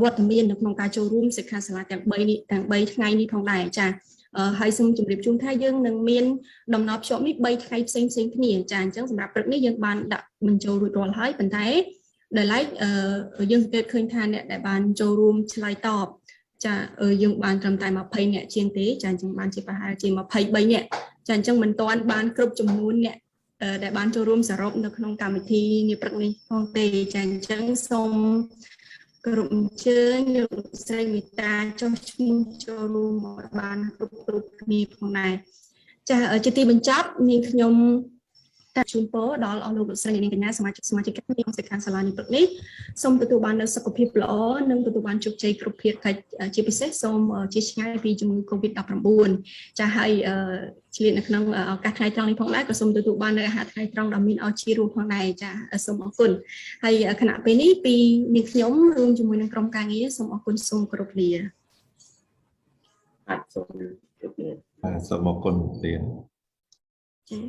វត្តមាននៅក្នុងការចូលរួមសិក្ខាសាលាទាំង3ថ្ងៃនេះផងដែរចាហើយសូមជម្រាបជូនថាយើងនឹងមានដំណរភ្ជាប់នេះ3ថ្ងៃផ្សេងគ្នាចាអញ្ចឹងសម្រាប់ព្រឹកនេះយើងបានដាក់បញ្ចូលរួចរាល់ហើយប៉ុន្តែដែលឡែកយើងសង្កេតឃើញថាអ្នកដែលបានចូលរួមឆ្លើយតបចាយើងបានត្រឹមតែ20នាក់ជាងទេចាអញ្ចឹងបានជាប្រហែលជា23នាក់ចាអញ្ចឹងមិនទាន់បានគ្រប់ចំនួនអ្នកដែលបានចូលរួមសរុបនៅក្នុងកម្មវិធីនេះព្រឹកនេះផងទេចាអញ្ចឹងសូមគោរពអញ្ជើញលោកស្រីមេត្តាចុះឈ្មោះចូលរួមមកបានគ្រប់គ្នាផងដែរចាជាទីបញ្ចប់នាងខ្ញុំតាជូនពរដល់អស់លោកស្រីនាងកញ្ញាសមាជិកនៃអង្គសិក្ខាសាលានេះព្រឹកនេះសូមទទួលបាននូវសុខភាពល្អនិងទទួលបានជោគជ័យគ្រប់ភារកិច្ចជាពិសេសសូមជៀសឆ្ងាយពីជំងឺ Covid-19 ចាហើយឆ្លៀតនៅក្នុងឱកាសថ្ងៃត្រង់នេះផងដែរក៏សូមទទួលបាននូវអាហារថ្ងៃត្រង់ដ៏មានឱជារសផងដែរចាសូមអរគុណហើយគណៈពេលនេះពីនាងខ្ញុំរួមជាមួយនឹងក្រុមការងារសូមអរគុណសូមគោរពលាបាទសូមជម្រាបលាសូមអរគុណទៀតចា